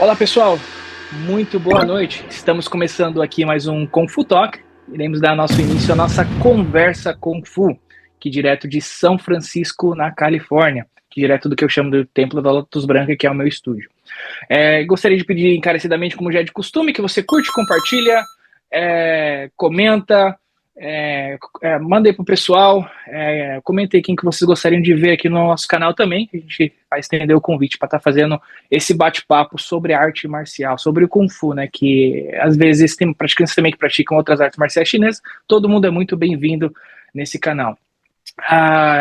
Olá pessoal, muito boa noite. Estamos começando aqui mais um Kung Fu Talk. Iremos dar nosso início à nossa conversa Kung Fu, que direto de São Francisco, na Califórnia, que direto do que eu chamo do Templo da Lotus Branca, que é o meu estúdio. Gostaria de pedir encarecidamente, como já é de costume, que você curte, compartilha, comenta, manda aí pro pessoal, comenta aí quem que vocês gostariam de ver aqui no nosso canal também, que a gente vai estender o convite para estar fazendo esse bate-papo sobre arte marcial, sobre o Kung Fu, né, que às vezes tem praticantes também que praticam outras artes marciais chinesas, todo mundo é muito bem-vindo nesse canal.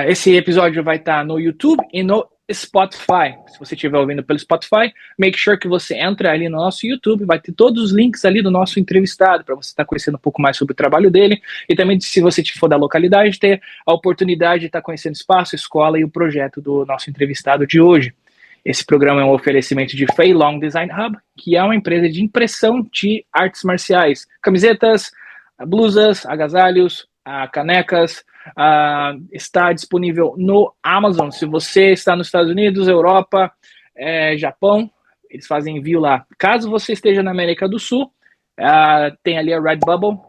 Esse episódio vai estar no YouTube e no Spotify. Se você estiver ouvindo pelo Spotify, make sure que você entra ali no nosso YouTube, vai ter todos os links ali do nosso entrevistado, para você estar conhecendo um pouco mais sobre o trabalho dele, e também, se você for da localidade, ter a oportunidade de estar conhecendo o espaço, a escola e o projeto do nosso entrevistado de hoje. Esse programa é um oferecimento de Fei Long Design Hub, que é uma empresa de impressão de artes marciais, camisetas, blusas, agasalhos, canecas. Está disponível no Amazon. Se você está nos Estados Unidos, Europa, Japão, eles fazem envio lá. Caso você esteja na América do Sul, tem ali a Redbubble,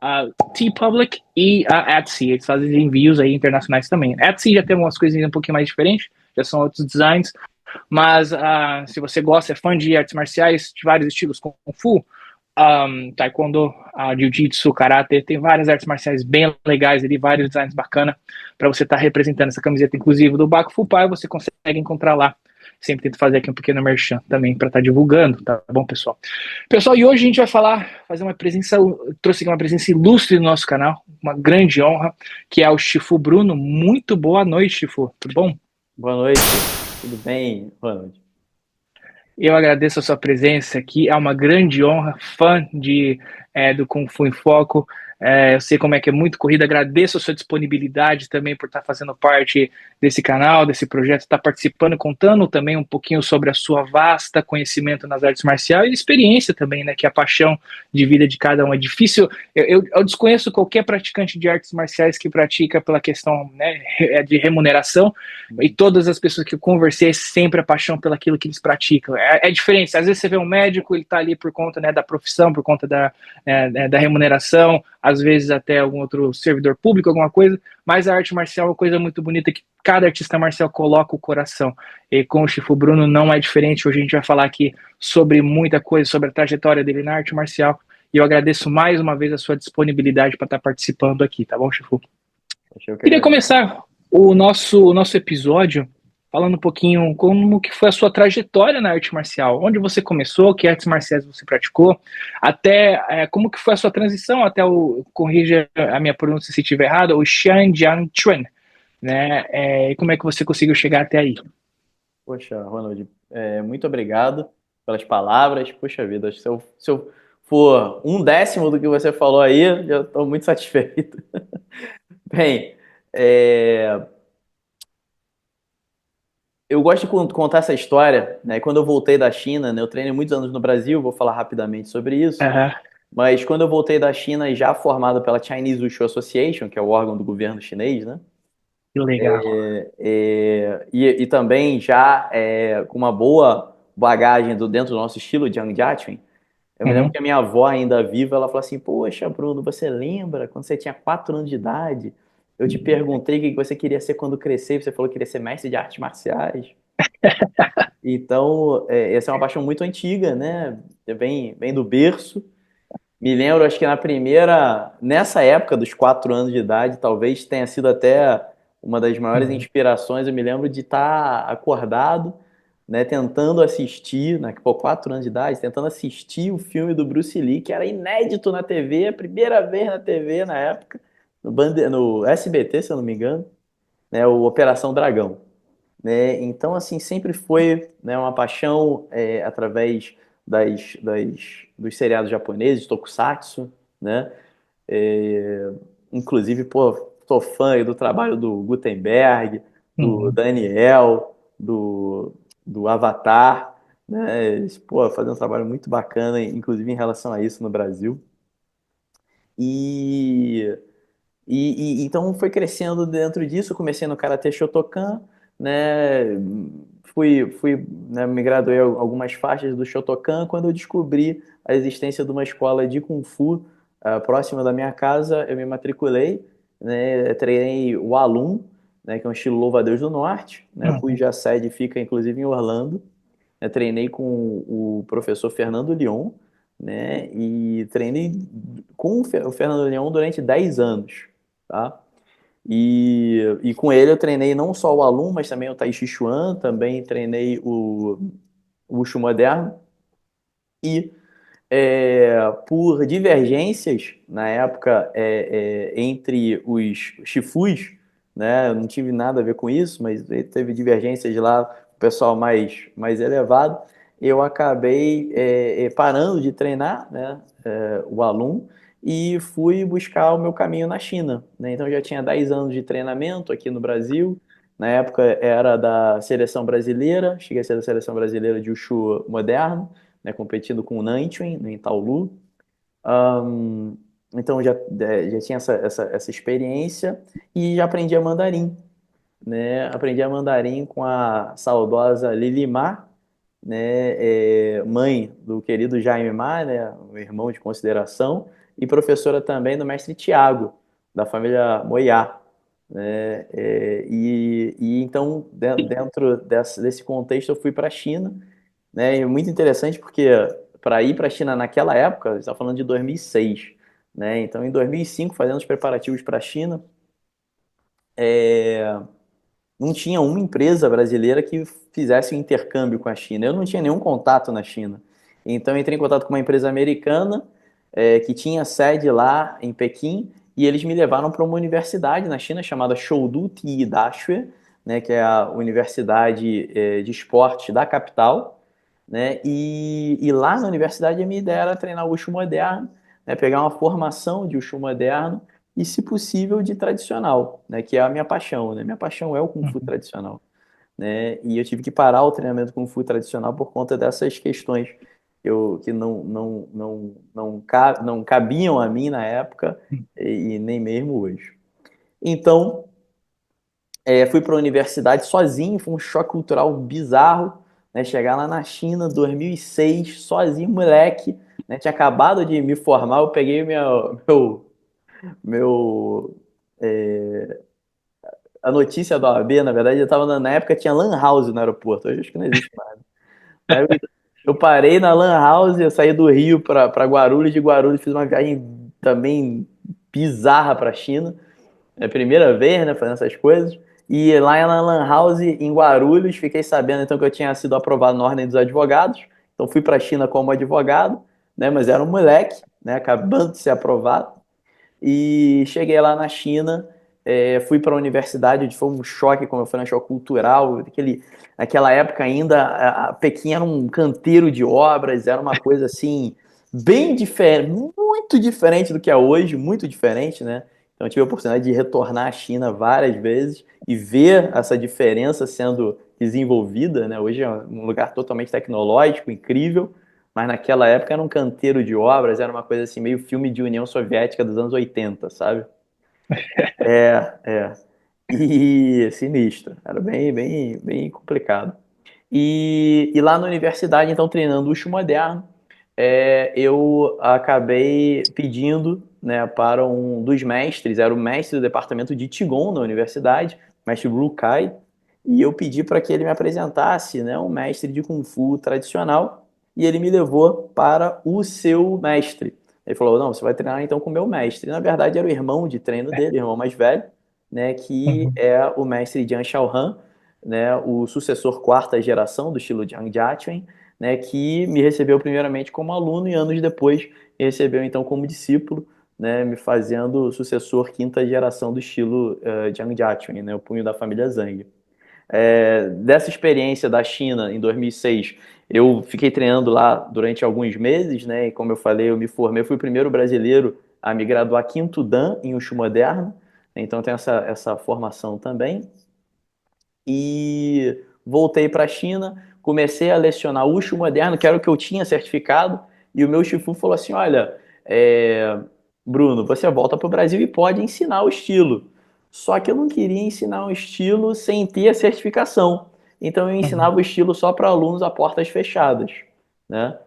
a TeePublic e a Etsy. Eles fazem envios aí internacionais também. A Etsy já tem umas coisinhas um pouquinho mais diferentes, já são outros designs, mas se você gosta, é fã de artes marciais de vários estilos, Kung Fu, taekwondo, jiu-jitsu, karate, tem várias artes marciais bem legais ali, vários designs bacanas para você estar representando essa camiseta, inclusive do Baco Fupai, você consegue encontrar lá. Sempre tento fazer aqui um pequeno merchan também para estar divulgando, tá bom, pessoal? Pessoal, e hoje a gente vai fazer uma presença, trouxe aqui uma presença ilustre no nosso canal, uma grande honra, que é o Shifu Bruno. Muito boa noite, Shifu, tudo bom? Boa noite, tudo bem, Ronald? Eu agradeço a sua presença aqui, é uma grande honra, fã do Kung Fu em Foco. Eu sei como é que é muito corrida, agradeço a sua disponibilidade também por estar fazendo parte desse canal, desse projeto, estar participando, contando também um pouquinho sobre a sua vasta conhecimento nas artes marciais e experiência também, né, que é a paixão de vida de cada um. É difícil, eu desconheço qualquer praticante de artes marciais que pratica pela questão, né, de remuneração, e todas as pessoas que eu conversei, é sempre a paixão pelaquilo que eles praticam. É diferente, às vezes você vê um médico, ele está ali por conta, né, da profissão, por conta da remuneração, às vezes até algum outro servidor público, alguma coisa, mas a arte marcial é uma coisa muito bonita que cada artista marcial coloca o coração. E com o Shifu Bruno não é diferente. Hoje a gente vai falar aqui sobre muita coisa, sobre a trajetória dele na arte marcial, e eu agradeço mais uma vez a sua disponibilidade para estar participando aqui, tá bom, Shifu? Eu que Queria agradeço. começar o nosso episódio falando um pouquinho como que foi a sua trajetória na arte marcial, onde você começou, que artes marciais você praticou, até como que foi a sua transição até corrija a minha pronúncia se estiver errado, o Xianjiang Chuan, né? E como é que você conseguiu chegar até aí? Poxa, Ronald, muito obrigado pelas palavras. Poxa vida, acho que se eu for um décimo do que você falou aí, já estou muito satisfeito. Bem, é, eu gosto de contar essa história, né? Quando eu voltei da China, né, eu treinei muitos anos no Brasil, vou falar rapidamente sobre isso. Aham, Mas quando eu voltei da China, já formado pela Chinese Wushu Association, que é o órgão do governo chinês, né? que legal. E também já com uma boa bagagem dentro do nosso estilo de Jiang Jiaqun, eu me lembro Uhum. que a minha avó ainda viva, ela falou assim, poxa, Bruno, você lembra quando você tinha 4 anos de idade? Eu te perguntei o que você queria ser quando crescer, e você falou que queria ser mestre de artes marciais. Então, essa é uma paixão muito antiga, né? Vem do berço. Me lembro, acho que nessa época dos 4 anos de idade, talvez tenha sido até uma das maiores Uhum. inspirações. Eu me lembro de estar acordado, né, tentando assistir, né, por 4 anos de idade, tentando assistir o filme do Bruce Lee, que era inédito na TV, a primeira vez na TV na época, no SBT, se eu não me engano, né, o Operação Dragão, né? Então, assim, sempre foi, né, uma paixão através dos seriados japoneses, tokusatsu, né? É, inclusive, pô, sou fã aí do trabalho do Gutenberg, do Uhum. Daniel, do Avatar, né? Eles, pô, fazem um trabalho muito bacana, inclusive em relação a isso no Brasil. E então foi crescendo dentro disso, comecei no Karatê Shotokan, né? né, me graduei algumas faixas do Shotokan quando eu descobri a existência de uma escola de Kung Fu próxima da minha casa. Eu me matriculei, né, treinei o Alun, né, que é um estilo louva-a-Deus do Norte, né, Uhum. cuja sede fica inclusive em Orlando. Eu treinei com o professor Fernando Lyon, né, e treinei com o Fernando Lyon durante 10 anos, tá? E com ele eu treinei não só o Alun, mas também o Tai Chi Chuan, também treinei o Wushu moderno. E por divergências na época entre os Shifus, né, eu não tive nada a ver com isso, mas teve divergências lá, o pessoal mais elevado, eu acabei parando de treinar, né, o Alun e fui buscar o meu caminho na China, né? Então eu já tinha 10 anos de treinamento aqui no Brasil. Na época era da seleção brasileira, cheguei a ser da seleção brasileira de Wushu moderno, né, competindo com o Nanchuin, em Taolu. Um, então já tinha essa experiência e já aprendia mandarim, né? Aprendi a mandarim com a saudosa Lili Ma, né? Mãe do querido Jaime Ma, né? O irmão de consideração, e professora também do mestre Tiago, da família Moyá. Né? E então, dentro desse contexto, eu fui para a China, né? E é muito interessante porque para ir para a China naquela época, a gente está falando de 2006, né? Então, em 2005, fazendo os preparativos para a China, não tinha uma empresa brasileira que fizesse o intercâmbio com a China. Eu não tinha nenhum contato na China. Então, eu entrei em contato com uma empresa americana que tinha sede lá em Pequim e eles me levaram para uma universidade na China chamada Shoudu Tii Dashue, né, que é a universidade de esportes da capital, né? E lá na universidade a minha ideia era treinar o Wushu moderno, né? Pegar uma formação de Wushu moderno e, se possível, de tradicional, né? Que é a minha paixão, né? Minha paixão é o Kung Fu Uhum. tradicional, né? E eu tive que parar o treinamento Kung Fu tradicional por conta dessas questões que não cabiam a mim na época e nem mesmo hoje. Então, fui para a universidade sozinho, foi um choque cultural bizarro, né? Chegar lá na China, 2006, sozinho, moleque, né? Tinha acabado de me formar, eu peguei meu a notícia da OAB, na verdade, eu estava na época tinha Lan House no aeroporto, hoje acho que não existe mais. Aí eu parei na Lan House, eu saí do Rio para Guarulhos, de Guarulhos fiz uma viagem também bizarra para a China. É a primeira vez, né, fazendo essas coisas. E lá na Lan House, em Guarulhos, fiquei sabendo então que eu tinha sido aprovado na Ordem dos Advogados. Então fui para a China como advogado, né, mas era um moleque, né, acabando de ser aprovado. E cheguei lá na China, fui para a universidade, onde foi um choque, como eu falei, um choque cultural. Naquela época ainda, a Pequim era um canteiro de obras, era uma coisa assim, bem diferente, muito diferente do que é hoje, muito diferente, né? Então eu tive a oportunidade de retornar à China várias vezes e ver essa diferença sendo desenvolvida, né? Hoje é um lugar totalmente tecnológico, incrível, mas naquela época era um canteiro de obras, era uma coisa assim, meio filme de União Soviética dos anos 80, sabe? É. E sinistro, era bem complicado. E lá na universidade, então, treinando o Wushu moderno, eu acabei pedindo, né, para um dos mestres, era o mestre do departamento de Qigong na universidade, mestre Wu Kai, e eu pedi para que ele me apresentasse, né, um mestre de Kung Fu tradicional, e ele me levou para o seu mestre. Ele falou, não, você vai treinar então com o meu mestre. E, na verdade, era o irmão de treino dele, o irmão mais velho, né, que Uhum. é o mestre Jiang Shaohan, né, o sucessor quarta geração do estilo Jiang Jiaquen, né, que me recebeu primeiramente como aluno e anos depois me recebeu então como discípulo, né, me fazendo sucessor quinta geração do estilo Jiang Jiaquen, né, o punho da família Zhang. Dessa experiência da China em 2006, eu fiquei treinando lá durante alguns meses, né, e como eu falei, eu me formei, eu fui o primeiro brasileiro a me graduar quinto Dan em Wushu moderno, então tem essa formação também e voltei para a China, comecei a lecionar Wushu moderno, que era o que eu tinha certificado, e o meu Shifu falou assim, olha, Bruno, você volta para o Brasil e pode ensinar o estilo. Só que eu não queria ensinar um estilo sem ter a certificação. então eu Uhum. ensinava o estilo só para alunos a portas fechadas, né?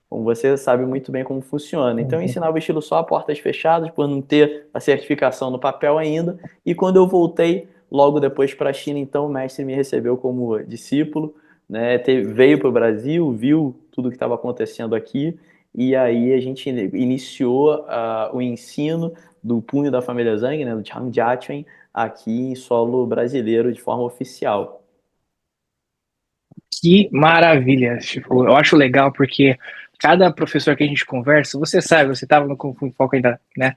Como você sabe muito bem como funciona. Então eu Uhum. ensinava o estilo só a portas fechadas, por não ter a certificação no papel ainda. E quando eu voltei, logo depois para a China, então o mestre me recebeu como discípulo, né? Veio para o Brasil, viu tudo que estava acontecendo aqui, e aí a gente iniciou o ensino do punho da família Zhang, né, do Chang Jiaqun, aqui em solo brasileiro de forma oficial. Que maravilha! Tipo, eu acho legal porque cada professor que a gente conversa, você sabe, você estava no Kung Fu Foco ainda, né?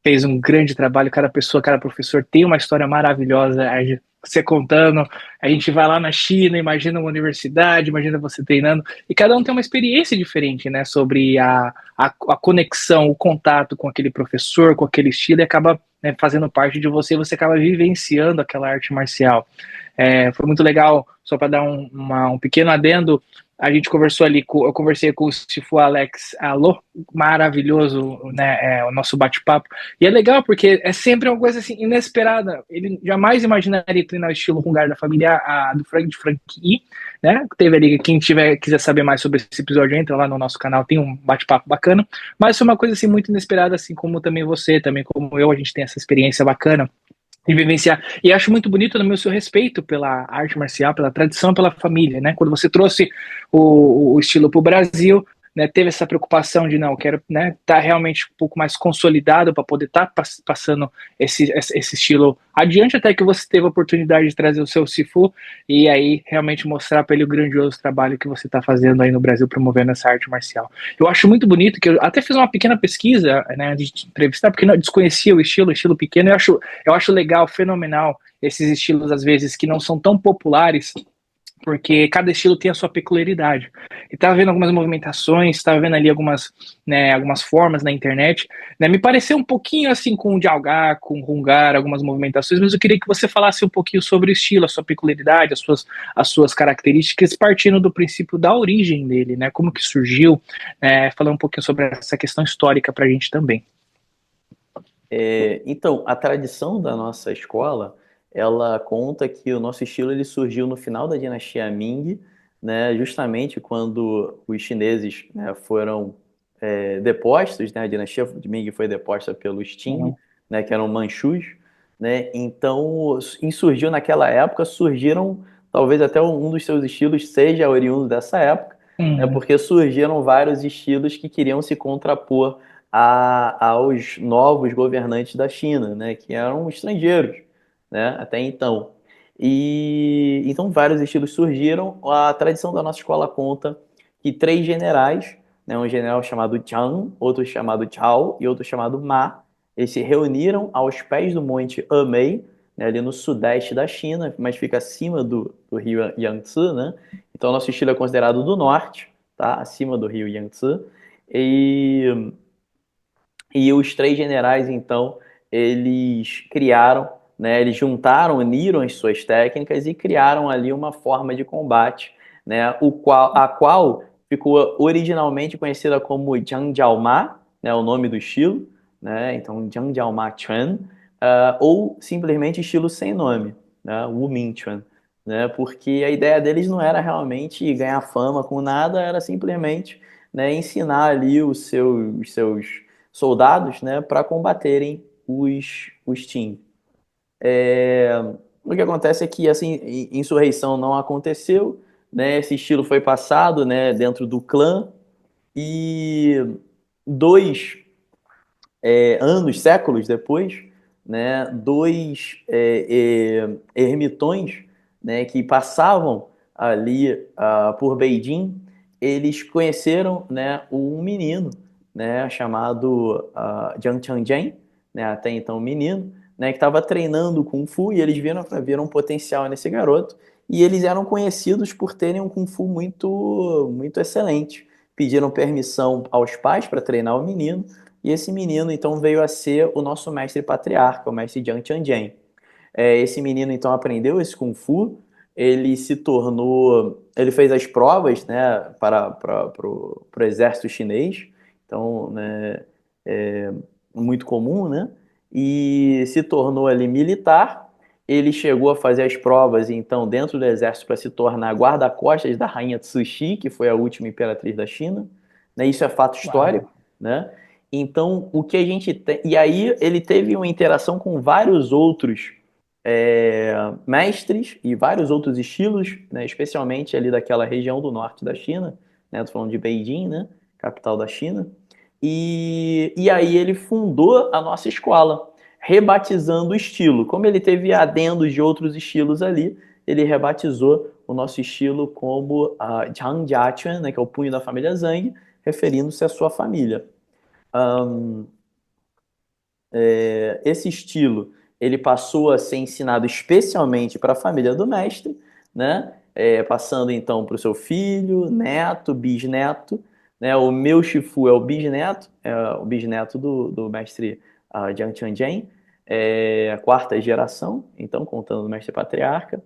Fez um grande trabalho. Cada pessoa, cada professor tem uma história maravilhosa. Você contando, a gente vai lá na China, imagina uma universidade, imagina você treinando, e cada um tem uma experiência diferente, né? Sobre a conexão, o contato com aquele professor, com aquele estilo, e acaba, né, fazendo parte de você, você acaba vivenciando aquela arte marcial. Foi muito legal, só para dar um pequeno adendo, a gente conversou ali, eu conversei com o Sifu Alex Alô, maravilhoso, né, o nosso bate-papo, e é legal porque é sempre uma coisa assim, inesperada, ele jamais imaginaria treinar o estilo Hungar da família do Frank de Franqui, né, teve ali, quem quiser saber mais sobre esse episódio, entra lá no nosso canal, tem um bate-papo bacana, mas foi uma coisa assim muito inesperada, assim como também você, também como eu, a gente tem essa experiência bacana, e vivenciar. E acho muito bonito também o seu respeito pela arte marcial, pela tradição, pela família, né? Quando você trouxe o estilo para o Brasil, né, teve essa preocupação de não, quero, né, tá realmente um pouco mais consolidado para poder estar passando esse estilo adiante, até que você teve a oportunidade de trazer o seu Sifu e aí realmente mostrar para ele o grandioso trabalho que você está fazendo aí no Brasil promovendo essa arte marcial. Eu acho muito bonito que eu até fiz uma pequena pesquisa, né, de entrevistar, porque não desconhecia o estilo pequeno, eu acho legal, fenomenal, esses estilos, às vezes, que não são tão populares, porque cada estilo tem a sua peculiaridade. E estava vendo algumas movimentações, estava vendo ali algumas, né, algumas formas na internet, né, me pareceu um pouquinho assim com o Jalgar, com o Hungar, algumas movimentações, mas eu queria que você falasse um pouquinho sobre o estilo, a sua peculiaridade, as suas características, partindo do princípio da origem dele, né, como que surgiu, falar um pouquinho sobre essa questão histórica para a gente também. Então, a tradição da nossa escola, ela conta que o nosso estilo ele surgiu no final da dinastia Ming, né, justamente quando os chineses, né, foram depostos, né, a dinastia de Ming foi deposta pelos Qing, Uhum. né, que eram manchus, né, então surgiu naquela época, surgiram, talvez até um dos seus estilos seja oriundo dessa época, né, Uhum. porque surgiram vários estilos que queriam se contrapor aos novos governantes da China, né, que eram estrangeiros, né, até então. E então vários estilos surgiram. A tradição da nossa escola conta que três generais, né, um general chamado Jiang, outro chamado Chao e outro chamado Ma, eles se reuniram aos pés do monte Emei, né, ali no sudeste da China, mas fica acima do rio Yangtze, né? Então nosso estilo é considerado do norte, tá? Acima do rio Yangtze. E e os três generais, então, eles criaram, né, eles juntaram, uniram as suas técnicas e criaram ali uma forma de combate, né, a qual ficou originalmente conhecida como Jiangjiaoma, né, o nome do estilo, né, então Jiangjiaoma Chuan, ou simplesmente estilo sem nome, né, Wu Ming Chuan, né, porque a ideia deles não era realmente ganhar fama com nada, era simplesmente, né, ensinar ali os seus soldados, né, para combaterem os Qing. É, o que acontece é que assim, insurreição não aconteceu, né, esse estilo foi passado, né, dentro do clã e dois anos, séculos depois, né, dois ermitões, né, que passavam ali por Beijing, eles conheceram, né, um menino, né, chamado Jiang Changjian, né, até então um menino, né, que estava treinando Kung Fu e eles viram um potencial nesse garoto e eles eram conhecidos por terem um Kung Fu muito, muito excelente. Pediram permissão aos pais para treinar o menino e esse menino, então, veio a ser o nosso mestre patriarca, o mestre Jiang Tianjian. Esse menino, então, aprendeu esse Kung Fu, ele se tornou... Ele fez as provas, né, para o exército chinês, então, né, é muito comum, né? E se tornou ali militar, Ele chegou a fazer as provas, então, dentro do exército para se tornar guarda-costas da rainha Cixi, que foi a última imperatriz da China. Né? Isso é fato histórico, Uau. né? Então, o que a gente tem... E aí, ele teve uma interação com vários outros mestres e vários outros estilos, né? Especialmente ali daquela região do norte da China, né? Tô falando de Beijing, né? Capital da China. E aí ele fundou a nossa escola, rebatizando o estilo. Como ele teve adendos de outros estilos ali, ele rebatizou o nosso estilo como Zhang Jiaquan, né, que é o punho da família Zhang, referindo-se à sua família. Um, Esse estilo ele passou a ser ensinado especialmente para a família do mestre, né? Passando então para o seu filho, neto, bisneto. Né? O meu Shifu é o bisneto do mestre Jiang Tianjian, a quarta geração, então contando o mestre patriarca.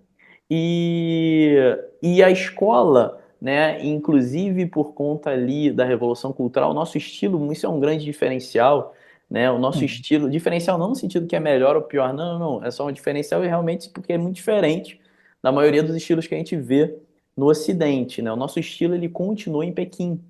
E, e a escola, né, inclusive por conta ali da Revolução Cultural, nosso estilo, isso é um grande diferencial, né? O nosso Uhum. estilo, diferencial não no sentido que é melhor ou pior, não, não, não. É só um diferencial realmente porque é muito diferente da maioria dos estilos que a gente vê no Ocidente, né? O nosso estilo ele continua em Pequim.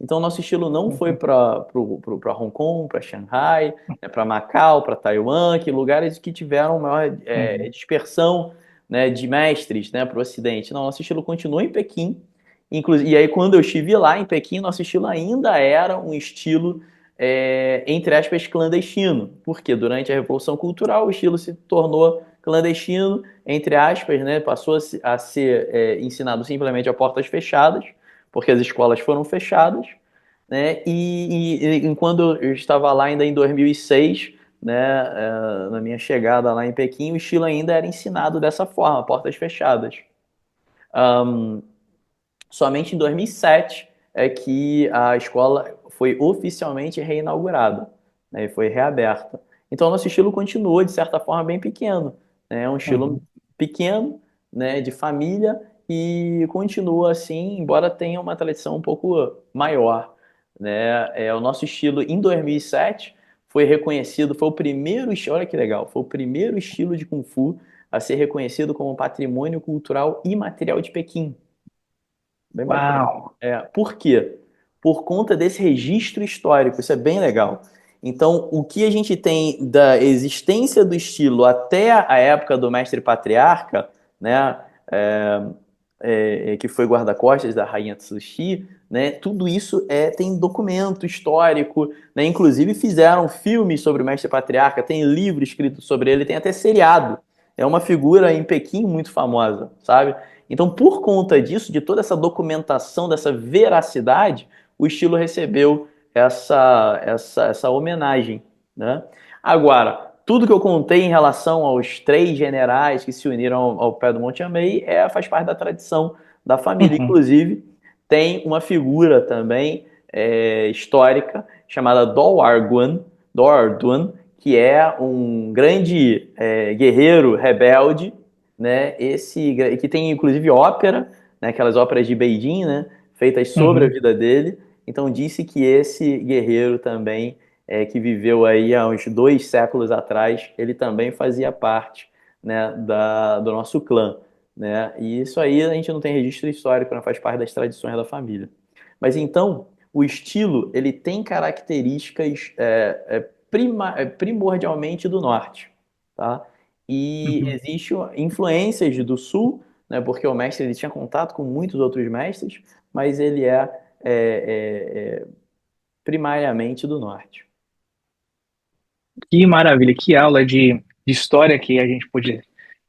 Então, o nosso estilo não foi Uhum. para Hong Kong, para Shanghai, né, para Macau, para Taiwan, que lugares que tiveram maior Uhum. dispersão, né, de mestres, né, para o Ocidente. Não, nosso estilo continua em Pequim. Inclusive, e aí, quando eu estive lá em Pequim, nosso estilo ainda era um estilo, entre aspas, clandestino. Porque durante a Revolução Cultural, o estilo se tornou clandestino, entre aspas, né, passou a ser ensinado simplesmente a portas fechadas, porque as escolas foram fechadas, né? E quando eu estava lá ainda em 2006, né, na minha chegada lá em Pequim, o estilo ainda era ensinado dessa forma, portas fechadas. Um, Somente em 2007 é que a escola foi oficialmente reinaugurada, né, e foi reaberta. Então, nosso estilo continuou, de certa forma, bem pequeno. Né? É um estilo Uhum. pequeno, né, de família, e continua assim, embora tenha uma tradição um pouco maior. Né? O nosso estilo, em 2007, foi reconhecido, foi o primeiro, olha que legal, foi o primeiro estilo de Kung Fu a ser reconhecido como patrimônio cultural imaterial de Pequim. Bem bacana. Uau. Por quê? Por conta desse registro histórico, isso é bem legal. Então, o que a gente tem da existência do estilo até a época do mestre patriarca, né, que foi guarda-costas da rainha Tsuchi, né, tudo isso tem documento histórico, né, inclusive fizeram filmes sobre o mestre patriarca, tem livro escrito sobre ele, tem até seriado. É uma figura em Pequim muito famosa, sabe? Então, por conta disso, de toda essa documentação, dessa veracidade, o estilo recebeu essa homenagem, né? Agora, tudo que eu contei em relação aos três generais que se uniram ao pé do Monte Amei faz parte da tradição da família. Uhum. Inclusive, tem uma figura também histórica chamada Doarduan, que é um grande guerreiro rebelde, né? Que tem inclusive ópera, né? Aquelas óperas de Beijing, né? Feitas sobre a Uhum. vida dele. Então disse que esse guerreiro também, que viveu aí há uns 2 séculos atrás, ele também fazia parte, né? Do nosso clã, né? E isso aí a gente não tem registro histórico, não faz parte das tradições da família. Mas então o estilo ele tem características primordialmente do norte, tá? E Uhum. existe influências do sul, né, porque o mestre ele tinha contato com muitos outros mestres, mas ele primariamente do norte. Que maravilha, que aula de história que a gente pôde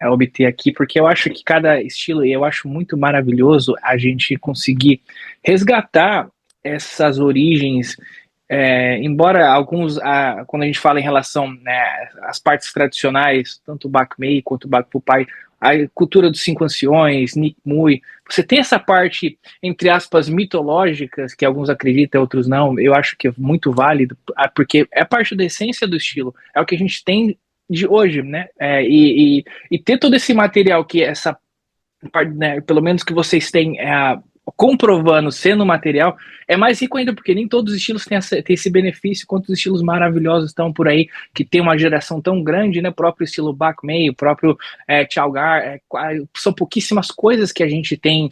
obter aqui, porque eu acho que cada estilo, e eu acho muito maravilhoso a gente conseguir resgatar essas origens, embora alguns, quando a gente fala em relação, né, às partes tradicionais, tanto o Bak Mei quanto o Bak Pai, a cultura dos cinco anciões, Nick Mui, você tem essa parte, entre aspas, mitológicas, que alguns acreditam, outros não, eu acho que é muito válido, porque é parte da essência do estilo, é o que a gente tem de hoje, né? E ter todo esse material que essa parte, né, pelo menos que vocês têm comprovando, sendo material, é mais rico ainda, porque nem todos os estilos têm esse benefício, quanto os estilos maravilhosos estão por aí, que tem uma geração tão grande, né? O próprio estilo Bach May, o próprio Tchalgar, são pouquíssimas coisas que a gente tem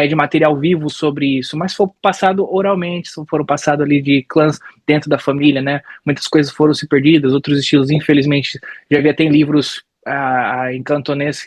de material vivo sobre isso, mas foi passado oralmente, foram passado ali de clãs dentro da família, né? Muitas coisas foram se perdidas, outros estilos, infelizmente, já havia tem livros em cantonês,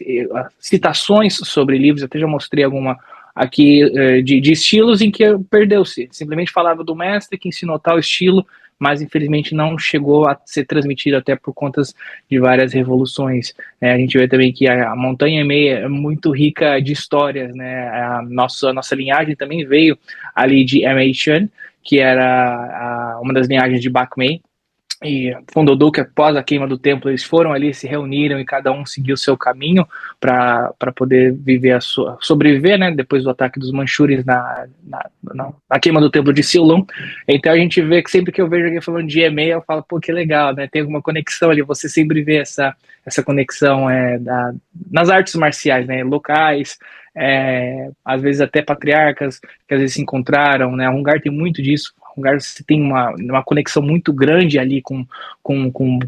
citações sobre livros, até já mostrei alguma aqui de estilos em que perdeu-se. Simplesmente falava do mestre que ensinou tal estilo, mas infelizmente não chegou a ser transmitido até por contas de várias revoluções. A gente vê também que a Montanha Meia é muito rica de histórias, né? A nossa linhagem também veio ali de M.A. Chan, que era uma das linhagens de Bach Mei, e Fundoduk, após a queima do templo, eles foram ali, se reuniram e cada um seguiu o seu caminho para poder viver sobreviver, né, depois do ataque dos Manchures na queima do templo de Silon. Então a gente vê que sempre que eu vejo alguém falando de EMEA, eu falo, pô, que legal, né, tem alguma conexão ali, você sempre vê essa conexão nas artes marciais, né, locais, às vezes até patriarcas que às vezes se encontraram, né, Hungar tem muito disso. Lugar você tem uma conexão muito grande ali com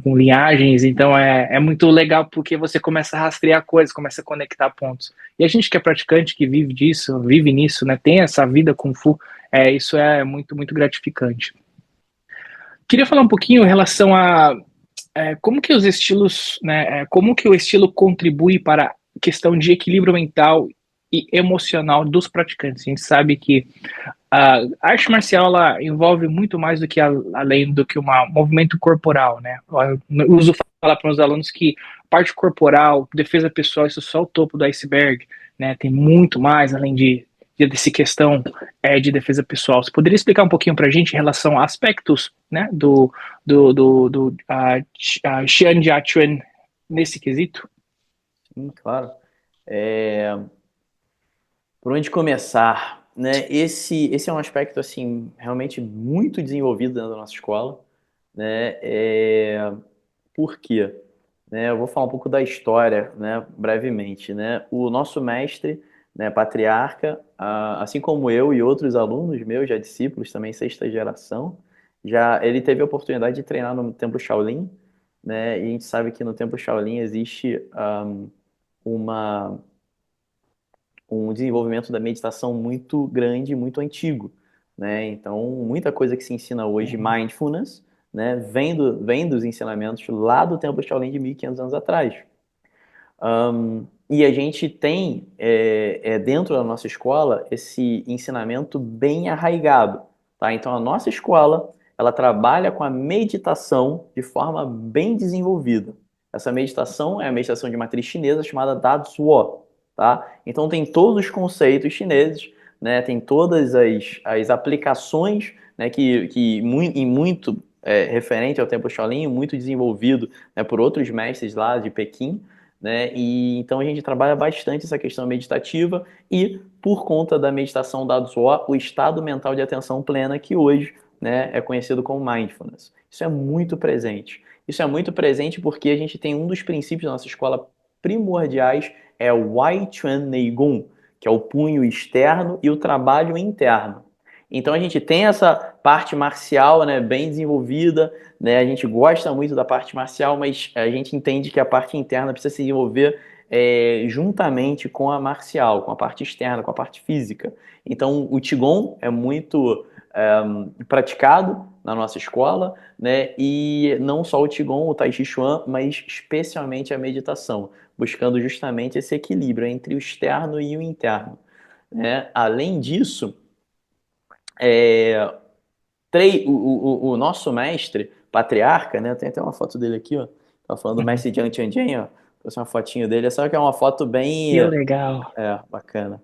linhagens, então é muito legal porque você começa a rastrear coisas, começa a conectar pontos. E a gente que é praticante, que vive disso, vive nisso, né, tem essa vida Kung Fu, isso é muito, muito gratificante. Queria falar um pouquinho em relação a como que os estilos, né, como que o estilo contribui para a questão de equilíbrio mental e emocional dos praticantes. A gente sabe que a arte marcial ela envolve muito mais do que além do que um movimento corporal, né? Eu uso falar para os alunos que parte corporal, defesa pessoal, isso é só o topo do iceberg, né? Tem muito mais além desse questão de defesa pessoal. Você poderia explicar um pouquinho para a gente em relação a aspectos, né, do Xian Jiachuan nesse quesito? Sim, claro. É, Por onde começar, né? Esse é um aspecto assim realmente muito desenvolvido dentro da nossa escola, né? Por quê? Eu vou falar um pouco da história, né? Brevemente, né? O nosso mestre, né? Patriarca, assim como eu e outros alunos meus, já discípulos também sexta geração, já ele teve a oportunidade de treinar no Templo Shaolin, né? E a gente sabe que no Templo Shaolin existe uma um desenvolvimento da meditação muito grande, muito antigo, né? Então, muita coisa que se ensina hoje, Uhum. mindfulness, né, vem dos ensinamentos lá do Templo Shaolin de 1500 anos atrás. E a gente tem dentro da nossa escola esse ensinamento bem arraigado, tá? Então, a nossa escola ela trabalha com a meditação de forma bem desenvolvida. Essa meditação é a meditação de matriz chinesa chamada Dazuo, tá? Então tem todos os conceitos chineses, né? Tem todas as aplicações, né? E muito referente ao Templo Shaolin, muito desenvolvido, né? Por outros mestres lá de Pequim, né? E então a gente trabalha bastante essa questão meditativa e por conta da meditação da Zuo, o estado mental de atenção plena que hoje, né, é conhecido como mindfulness. Isso é muito presente. Isso é muito presente porque a gente tem um dos princípios da nossa escola primordiais é o Wai Chuan Neigong, que é o punho externo e o trabalho interno. Então a gente tem essa parte marcial, né, bem desenvolvida, né? A gente gosta muito da parte marcial, mas a gente entende que a parte interna precisa se desenvolver juntamente com a marcial, com a parte externa, com a parte física. Então o Qigong é muito praticado na nossa escola, né? E não só o Qigong, o Tai Chi Chuan, mas especialmente a meditação, buscando justamente esse equilíbrio entre o externo e o interno, né? Além disso, é, o nosso mestre, patriarca, né? Tem até uma foto dele aqui, ó. Tá falando do Uhum. mestre Jiang Tianjian, ó. Trouxe uma fotinho dele. Essa aqui é uma foto bem, Que legal. bacana.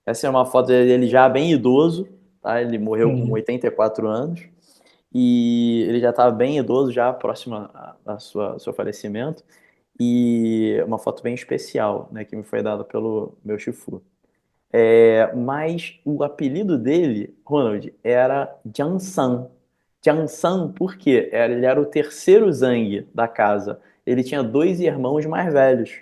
Essa é uma foto dele já bem idoso, tá? Ele morreu com Uhum. 84 anos e ele já estava bem idoso, já próximo ao seu falecimento. E uma foto bem especial, né? Que me foi dada pelo meu Shifu. Mas o apelido dele, Ronald, era Jansan. Jansan, por quê? Ele era o terceiro Zhang da casa. Ele tinha dois irmãos mais velhos.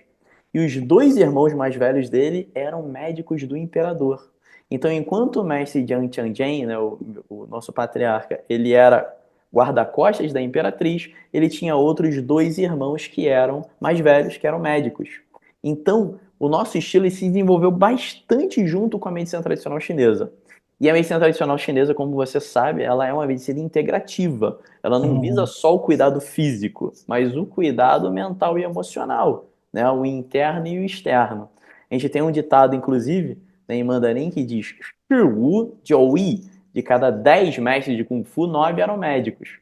E os dois irmãos mais velhos dele eram médicos do imperador. Então, enquanto o mestre Jiang Tianjian, né, o nosso patriarca, ele era guarda-costas da imperatriz, ele tinha outros dois irmãos que eram mais velhos, que eram médicos. Então, o nosso estilo se desenvolveu bastante junto com a medicina tradicional chinesa. E a medicina tradicional chinesa, como você sabe, ela é uma medicina integrativa. Ela não visa Uhum. só o cuidado físico, mas o cuidado mental e emocional, né? O interno e o externo. A gente tem um ditado, inclusive, né, em mandarim que diz: "Shi Wu Jiu Yi", de cada 10 mestres de Kung Fu, 9 eram médicos.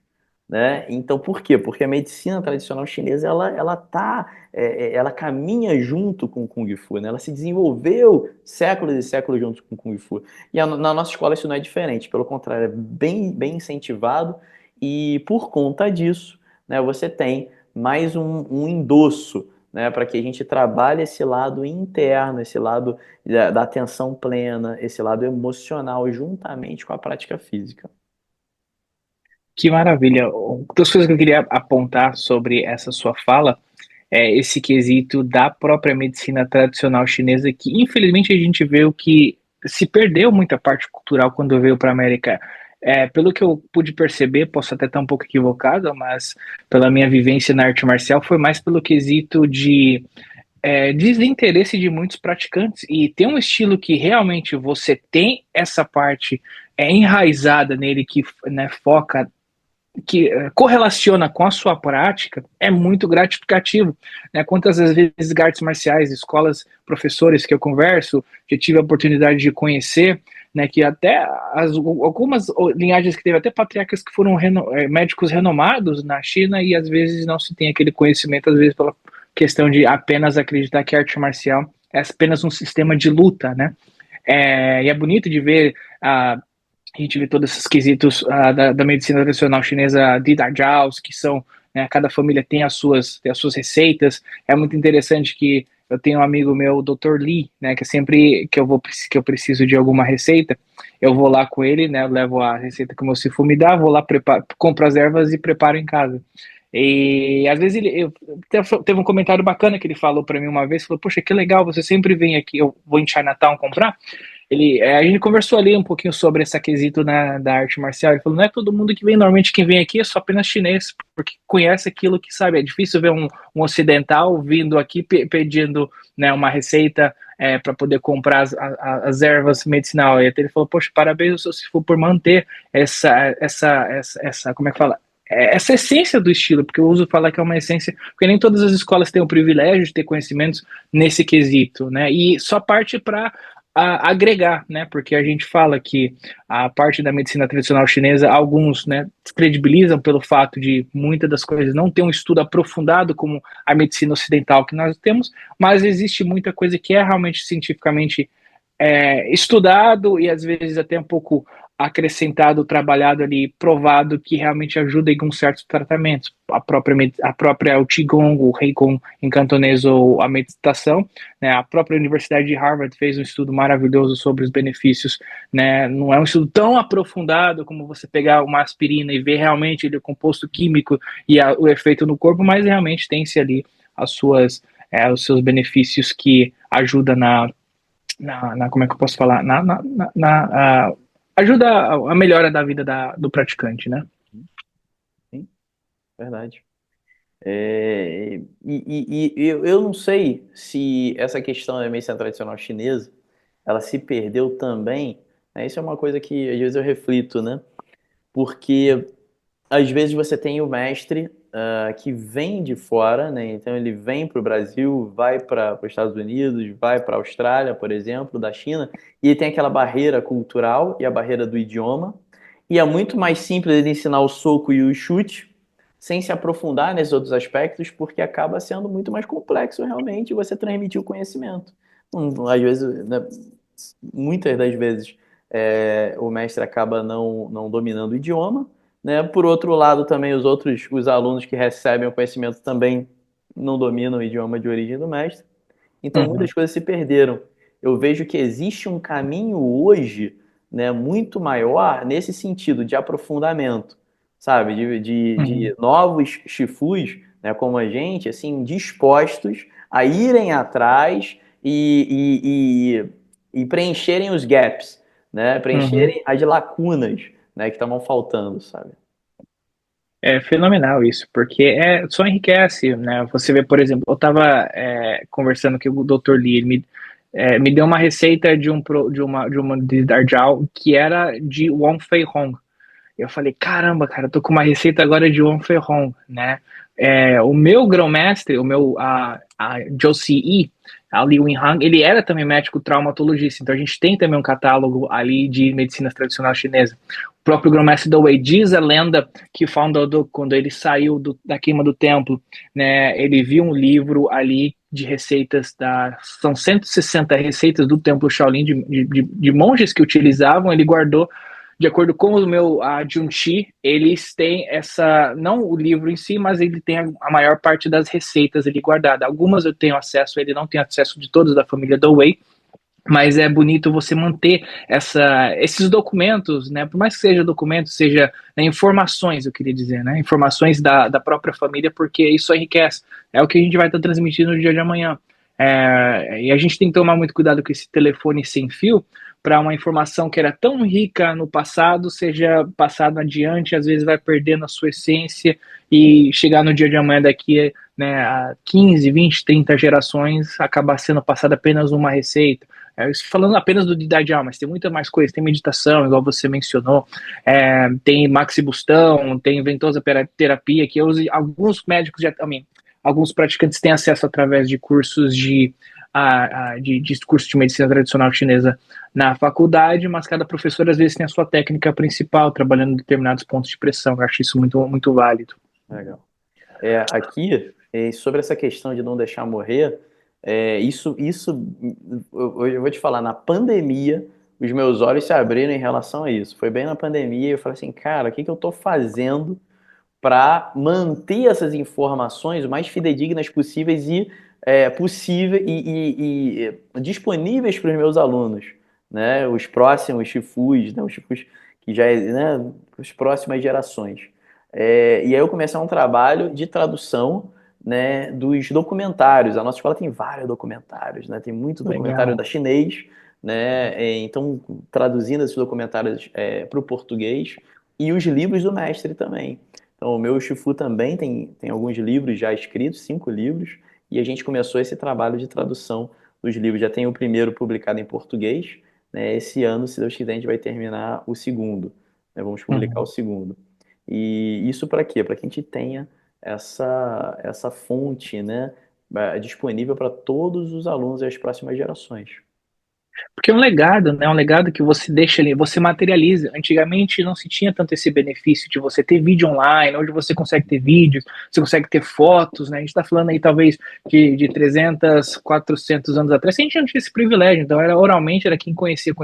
Né? Então, por quê? Porque a medicina tradicional chinesa ela caminha junto com o Kung Fu, né? Ela se desenvolveu séculos e séculos junto com o Kung Fu. E na nossa escola isso não é diferente, pelo contrário, é bem incentivado e por conta disso, né, você tem mais um endosso, né, para que a gente trabalhe esse lado interno, esse lado da atenção plena, esse lado emocional, juntamente com a prática física. Que maravilha. Duas coisas que eu queria apontar sobre essa sua fala é esse quesito da própria medicina tradicional chinesa, que infelizmente a gente vê o que se perdeu muita parte cultural quando veio para a América. Pelo que eu pude perceber, posso até estar um pouco equivocado, mas pela minha vivência na arte marcial, foi mais pelo quesito de desinteresse de muitos praticantes. E tem um estilo que realmente você tem essa parte enraizada nele, que, né, foca, que correlaciona com a sua prática, é muito gratificativo. Né? Quantas vezes artes marciais, escolas, professores que eu converso, que eu tive a oportunidade de conhecer, né, que até algumas linhagens que teve até patriarcas que foram médicos renomados na China, e às vezes não se tem aquele conhecimento, às vezes pela questão de apenas acreditar que a arte marcial é apenas um sistema de luta, né? E é bonito de ver a gente vê todos esses quesitos da medicina tradicional chinesa de Dajiaos, que são, né, cada família tem as suas receitas. É muito interessante que eu tenho um amigo meu, o Dr. Lee, né, que sempre que eu preciso de alguma receita, eu vou lá com ele, né, eu levo a receita que o meu Sifu me dá, vou lá, compro as ervas e preparo em casa. E às vezes teve um comentário bacana que ele falou para mim uma vez, falou: "Poxa, que legal, você sempre vem aqui, eu vou em Chinatown comprar". A gente conversou ali um pouquinho sobre esse quesito da arte marcial. Ele falou: não é todo mundo que vem, normalmente quem vem aqui é só apenas chinês, porque conhece aquilo que sabe. É difícil ver um ocidental vindo aqui pedindo, né, uma receita para poder comprar as ervas medicinal. E até ele falou: poxa, parabéns se for por manter como é que fala? Essa essência do estilo, porque eu uso falar que é uma essência, porque nem todas as escolas têm o privilégio de ter conhecimentos nesse quesito, né? E só parte para agregar, né? Porque a gente fala que a parte da medicina tradicional chinesa, alguns, né, descredibilizam pelo fato de muitas das coisas não ter um estudo aprofundado como a medicina ocidental que nós temos, mas existe muita coisa que é realmente cientificamente estudado e às vezes até um pouco acrescentado, trabalhado ali, provado que realmente ajuda com certos tratamentos. A própria o Qigong, o Heikong em cantonês ou a meditação, né? A própria Universidade de Harvard fez um estudo maravilhoso sobre os benefícios, né? Não é um estudo tão aprofundado como você pegar uma aspirina e ver realmente ele, o composto químico e o efeito no corpo, mas realmente tem-se ali os seus benefícios que ajudam como é que eu posso falar? Ajuda a melhora da vida do praticante, né? Sim, verdade. E eu não sei se essa questão da medicina tradicional chinesa, ela se perdeu também, né? Isso é uma coisa que às vezes eu reflito, né? Porque às vezes você tem o mestre que vem de fora, né? Então ele vem para o Brasil, vai para os Estados Unidos, vai para a Austrália, por exemplo, da China, e ele tem aquela barreira cultural e a barreira do idioma. E é muito mais simples ele ensinar o soco e o chute, sem se aprofundar nesses outros aspectos, porque acaba sendo muito mais complexo realmente você transmitir o conhecimento. Às vezes, né, muitas das vezes, o mestre acaba não dominando o idioma, né? Por outro lado, também os alunos que recebem o conhecimento também não dominam o idioma de origem do mestre. Então, Uhum, muitas coisas se perderam. Eu vejo que existe um caminho hoje, né, muito maior nesse sentido de aprofundamento, sabe? De uhum. novos chifus, né, como a gente, assim, dispostos a irem atrás e preencherem os gaps, né? Uhum. Preencherem as lacunas, né, que estavam faltando, sabe? É fenomenal isso, porque só enriquece, né? Você vê, por exemplo, eu estava conversando com o Dr. Lee, ele me deu uma receita de uma de Darjal que era de Wong Fei Hong. Eu falei, caramba, cara, eu tô com uma receita agora de Wong Fei Hong, né? O meu grão-mestre, a Josie Yi, a Liu Yinhang, ele era também médico traumatologista, então a gente tem também um catálogo ali de medicina tradicional chinesa. O próprio grão-mestre Dou Wei diz a lenda que Fan Dodou, quando ele saiu da queima do templo, né, ele viu um livro ali de receitas são 160 receitas do templo Shaolin de monges que utilizavam, ele guardou de acordo com o meu Junchi, eles têm não o livro em si, mas ele tem a maior parte das receitas ali guardada. Algumas eu tenho acesso, ele não tem acesso de todas da família do Wei, mas é bonito você manter esses documentos, né? Por mais que seja documento, seja, né, informações, eu queria dizer, né? Informações da própria família, porque isso enriquece. É o que a gente vai estar transmitindo no dia de amanhã. E a gente tem que tomar muito cuidado com esse telefone sem fio, para uma informação que era tão rica no passado, seja passada adiante, às vezes vai perdendo a sua essência e chegar no dia de amanhã daqui, né, a 15, 20, 30 gerações, acabar sendo passada apenas uma receita. Falando apenas do Didadial, mas tem muita mais coisa. Tem meditação, igual você mencionou, tem Maxi Bustão, tem ventosa terapia, que alguns médicos já também, alguns praticantes têm acesso através de cursos de curso de medicina tradicional chinesa na faculdade, mas cada professor às vezes tem a sua técnica principal, trabalhando em determinados pontos de pressão. Eu acho isso muito, muito válido. Legal. Aqui, sobre essa questão de não deixar morrer, eu vou te falar, na pandemia, os meus olhos se abriram em relação a isso. Foi bem na pandemia, eu falei assim, cara, o que que eu estou fazendo para manter essas informações o mais fidedignas possíveis e disponíveis para os meus alunos, né? Os próximos chifus, né? Os chifus que já, né? As próximas gerações. E aí eu comecei um trabalho de tradução, né, dos documentários. A nossa escola tem vários documentários, né? Tem muito documentário Legal. da chinês, né? Então, traduzindo esses documentários para o português e os livros do mestre também. Então, o meu Shifu também tem alguns livros já escritos, 5 livros, e a gente começou esse trabalho de tradução dos livros. Já tem o primeiro publicado em português, né? Esse ano, se Deus quiser, a gente vai terminar o segundo, né? Vamos publicar o Uhum. segundo. E isso para quê? Para que a gente tenha essa fonte, né, disponível para todos os alunos e as próximas gerações. Porque é um legado, né? Um legado que você deixa ali, você materializa. Antigamente não se tinha tanto esse benefício de você ter vídeo online, hoje você consegue ter vídeos, você consegue ter fotos, né? A gente está falando aí talvez de 300, 400 anos atrás, a gente não tinha esse privilégio, então era oralmente, era quem conhecia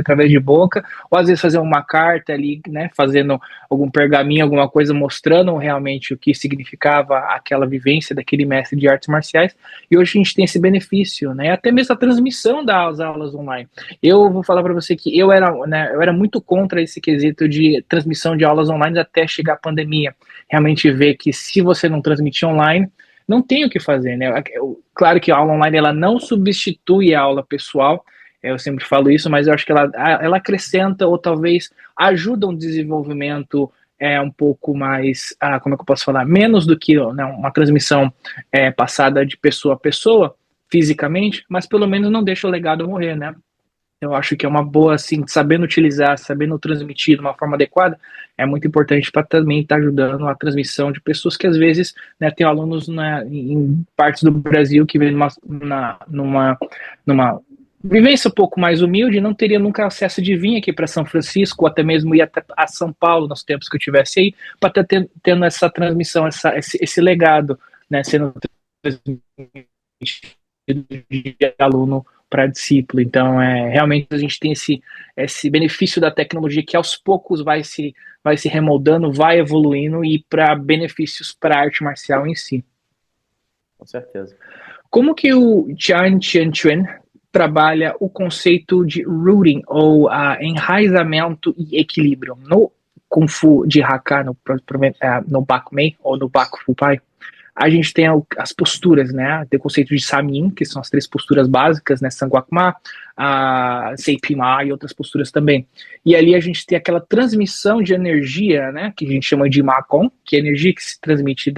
através de boca, ou às vezes fazer uma carta ali, né? Fazendo algum pergaminho, alguma coisa mostrando realmente o que significava aquela vivência daquele mestre de artes marciais, e hoje a gente tem esse benefício, né? Até mesmo a transmissão das aulas online. Eu vou falar para você que eu era muito contra esse quesito de transmissão de aulas online até chegar a pandemia. Realmente ver que se você não transmitir online, não tem o que fazer, né? Claro que a aula online ela não substitui a aula pessoal, eu sempre falo isso, mas eu acho que ela acrescenta ou talvez ajuda um desenvolvimento um pouco mais, como é que eu posso falar, menos do que, né, uma transmissão passada de pessoa a pessoa, fisicamente, mas pelo menos não deixa o legado morrer, né? Eu acho que é uma boa, assim, sabendo utilizar, sabendo transmitir de uma forma adequada, é muito importante para também estar ajudando a transmissão de pessoas que às vezes, né, tem alunos, né, em partes do Brasil que vêm numa vivência um pouco mais humilde, não teria nunca acesso de vir aqui para São Francisco, ou até mesmo ir até a São Paulo nos tempos que eu tivesse aí, para estar tendo essa transmissão, esse legado, né, sendo transmitido de aluno para discípulo. Então, realmente a gente tem esse benefício da tecnologia que aos poucos vai se remoldando, vai evoluindo e para benefícios para a arte marcial em si. Com certeza. Como que o Jian Qianquan trabalha o conceito de rooting, ou enraizamento e equilíbrio no Kung Fu de Hakka, no Bak Mei ou no Bak Fu Pai? A gente tem as posturas, né? Tem o conceito de Samin, que são as 3 posturas básicas, né? Sanguakma, a Seipima e outras posturas também. E ali a gente tem aquela transmissão de energia, né? Que a gente chama de Makon, que é a energia que se transmite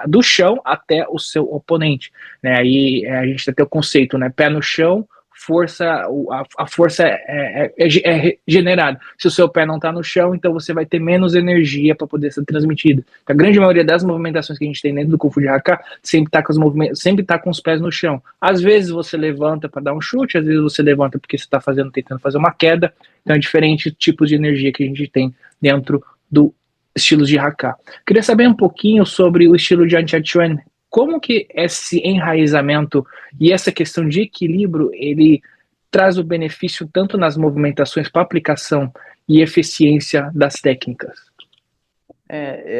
do chão até o seu oponente, né? Aí a gente tem o conceito, né? Pé no chão, força, a força é generada. Se o seu pé não está no chão, então você vai ter menos energia para poder ser transmitida. A grande maioria das movimentações que a gente tem dentro do Kung Fu de Haka sempre está com os movimentos, sempre tá com os pés no chão. Às vezes você levanta para dar um chute, às vezes você levanta porque você está tentando fazer uma queda. Então é diferentes tipos de energia que a gente tem dentro do estilo de Haka. Queria saber um pouquinho sobre o estilo de Anchachuan. Como que esse enraizamento e essa questão de equilíbrio, ele traz o benefício tanto nas movimentações para aplicação e eficiência das técnicas?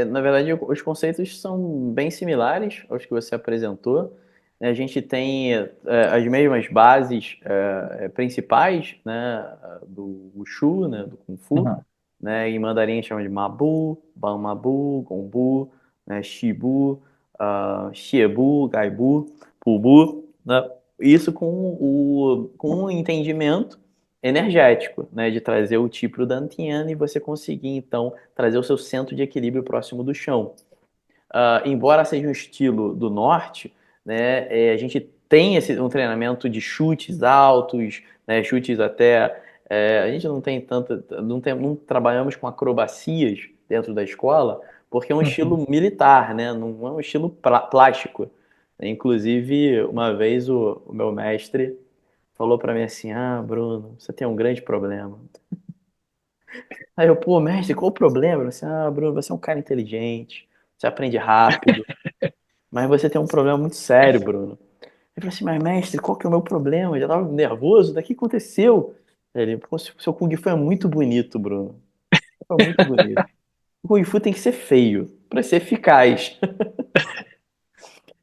Na verdade, os conceitos são bem similares aos que você apresentou. A gente tem as mesmas bases principais, né, do Wushu, né, do Kung Fu. Uhum. Né, em mandarim chama de Mabu, Banmabu, Gongbu, né, Shibu, Xiebu, Gaibu, Pubu, né? Isso com um entendimento energético, né, de trazer o tipo da Dantian e você conseguir, então, trazer o seu centro de equilíbrio próximo do chão. Embora seja um estilo do norte, né, a gente tem um treinamento de chutes altos, né, chutes até... a gente não tem tanta... Não trabalhamos com acrobacias dentro da escola, porque é um estilo militar, né, não é um estilo plástico. Inclusive, uma vez o meu mestre falou para mim assim, Bruno, você tem um grande problema. Aí eu, pô, mestre, qual o problema? Assim, Bruno, você é um cara inteligente, você aprende rápido, mas você tem um problema muito sério, Bruno. Eu falei assim, mas mestre, qual que é o meu problema? Eu já tava nervoso, o que aconteceu? Ele, pô, seu Kung Fu é muito bonito, Bruno. Foi muito bonito. O Kung Fu tem que ser feio, pra ser eficaz.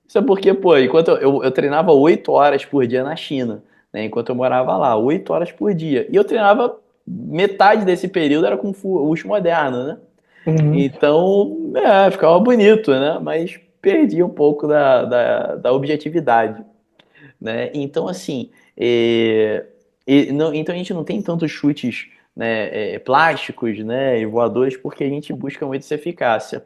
Isso é porque, pô, enquanto eu treinava 8 horas por dia na China, né? Enquanto eu morava lá, 8 horas por dia. E eu treinava, metade desse período era Kung Fu, Wushu moderno, né? Uhum. Então, ficava bonito, né? Mas perdia um pouco da objetividade, né? Então, assim, então a gente não tem tantos chutes, né, plásticos, né, e voadores, porque a gente busca muito essa eficácia.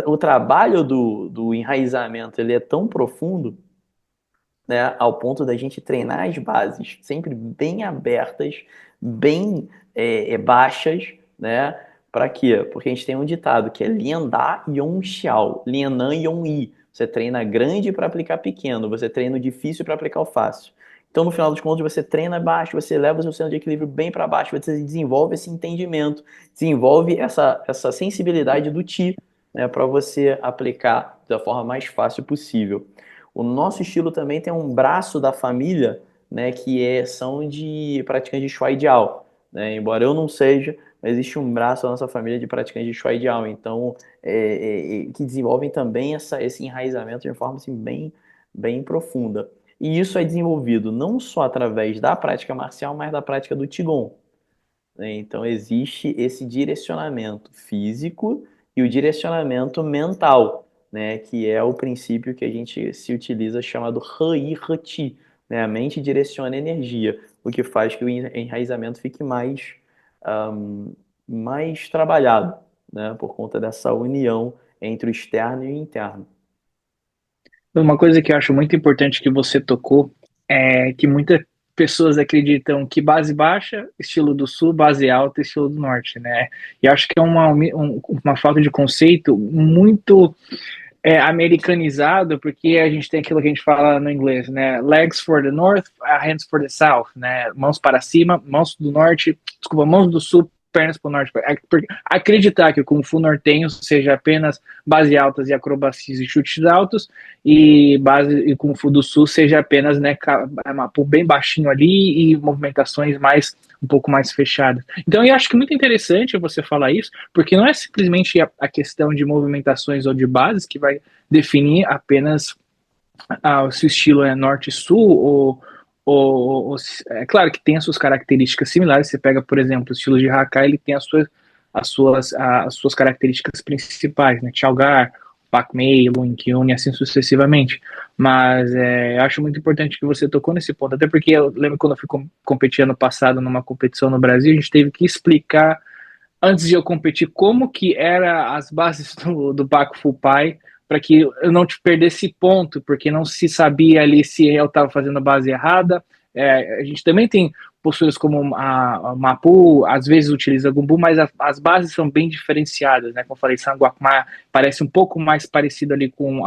O trabalho do enraizamento, ele é tão profundo, né, ao ponto da gente treinar as bases sempre bem abertas, bem baixas, né? Para quê? Porque a gente tem um ditado que é Lian Da Yong Xiao, Lian Nan Yong Yi. Você treina grande para aplicar pequeno, você treina o difícil para aplicar o fácil. Então, no final dos contos, você treina baixo, você leva o seu centro de equilíbrio bem para baixo, você desenvolve esse entendimento, desenvolve essa sensibilidade do Ti, né, para você aplicar da forma mais fácil possível. O nosso estilo também tem um braço da família, né, que são de praticantes de Shuai Jiao, né? Embora eu não seja, mas existe um braço da nossa família de praticantes de Shuai Jiao, então, que desenvolvem também esse enraizamento de uma forma assim, bem, bem profunda. E isso é desenvolvido não só através da prática marcial, mas da prática do Qigong, né? Então, existe esse direcionamento físico e o direcionamento mental, né? Que é o princípio que a gente se utiliza chamado He Yi He Qi, né? A mente direciona a energia, o que faz que o enraizamento fique mais trabalhado, né? Por conta dessa união entre o externo e o interno. Uma coisa que eu acho muito importante que você tocou é que muitas pessoas acreditam que base baixa, estilo do sul, base alta, estilo do norte, né? E acho que é uma falta de conceito muito americanizado, porque a gente tem aquilo que a gente fala no inglês, né? Legs for the north, hands for the south, né? Mãos para cima, mãos do norte, desculpa, mãos do sul, pernas para o norte. Acreditar que o Kung Fu nortenho seja apenas base altas e acrobacias e chutes altos, e Kung Fu do sul seja apenas, né, bem baixinho ali e movimentações um pouco mais fechadas. Então eu acho que é muito interessante você falar isso, porque não é simplesmente a questão de movimentações ou de bases que vai definir apenas se o estilo é norte-sul ou é claro que tem as suas características similares. Você pega, por exemplo, o estilo de Hakka, ele tem as suas características principais, né? Chalgar, Pak Mei, Luan Kyun e assim sucessivamente. Mas eu acho muito importante que você tocou nesse ponto, até porque eu lembro quando eu fui competir ano passado numa competição no Brasil, a gente teve que explicar, antes de eu competir, como que era as bases do Baco Full Pai, para que eu não te perdesse ponto, porque não se sabia ali se eu estava fazendo a base errada. A gente também tem posturas como a Mapu, às vezes utiliza Gumbu, mas as bases são bem diferenciadas, né? Como eu falei, Sanguakma parece um pouco mais parecido ali com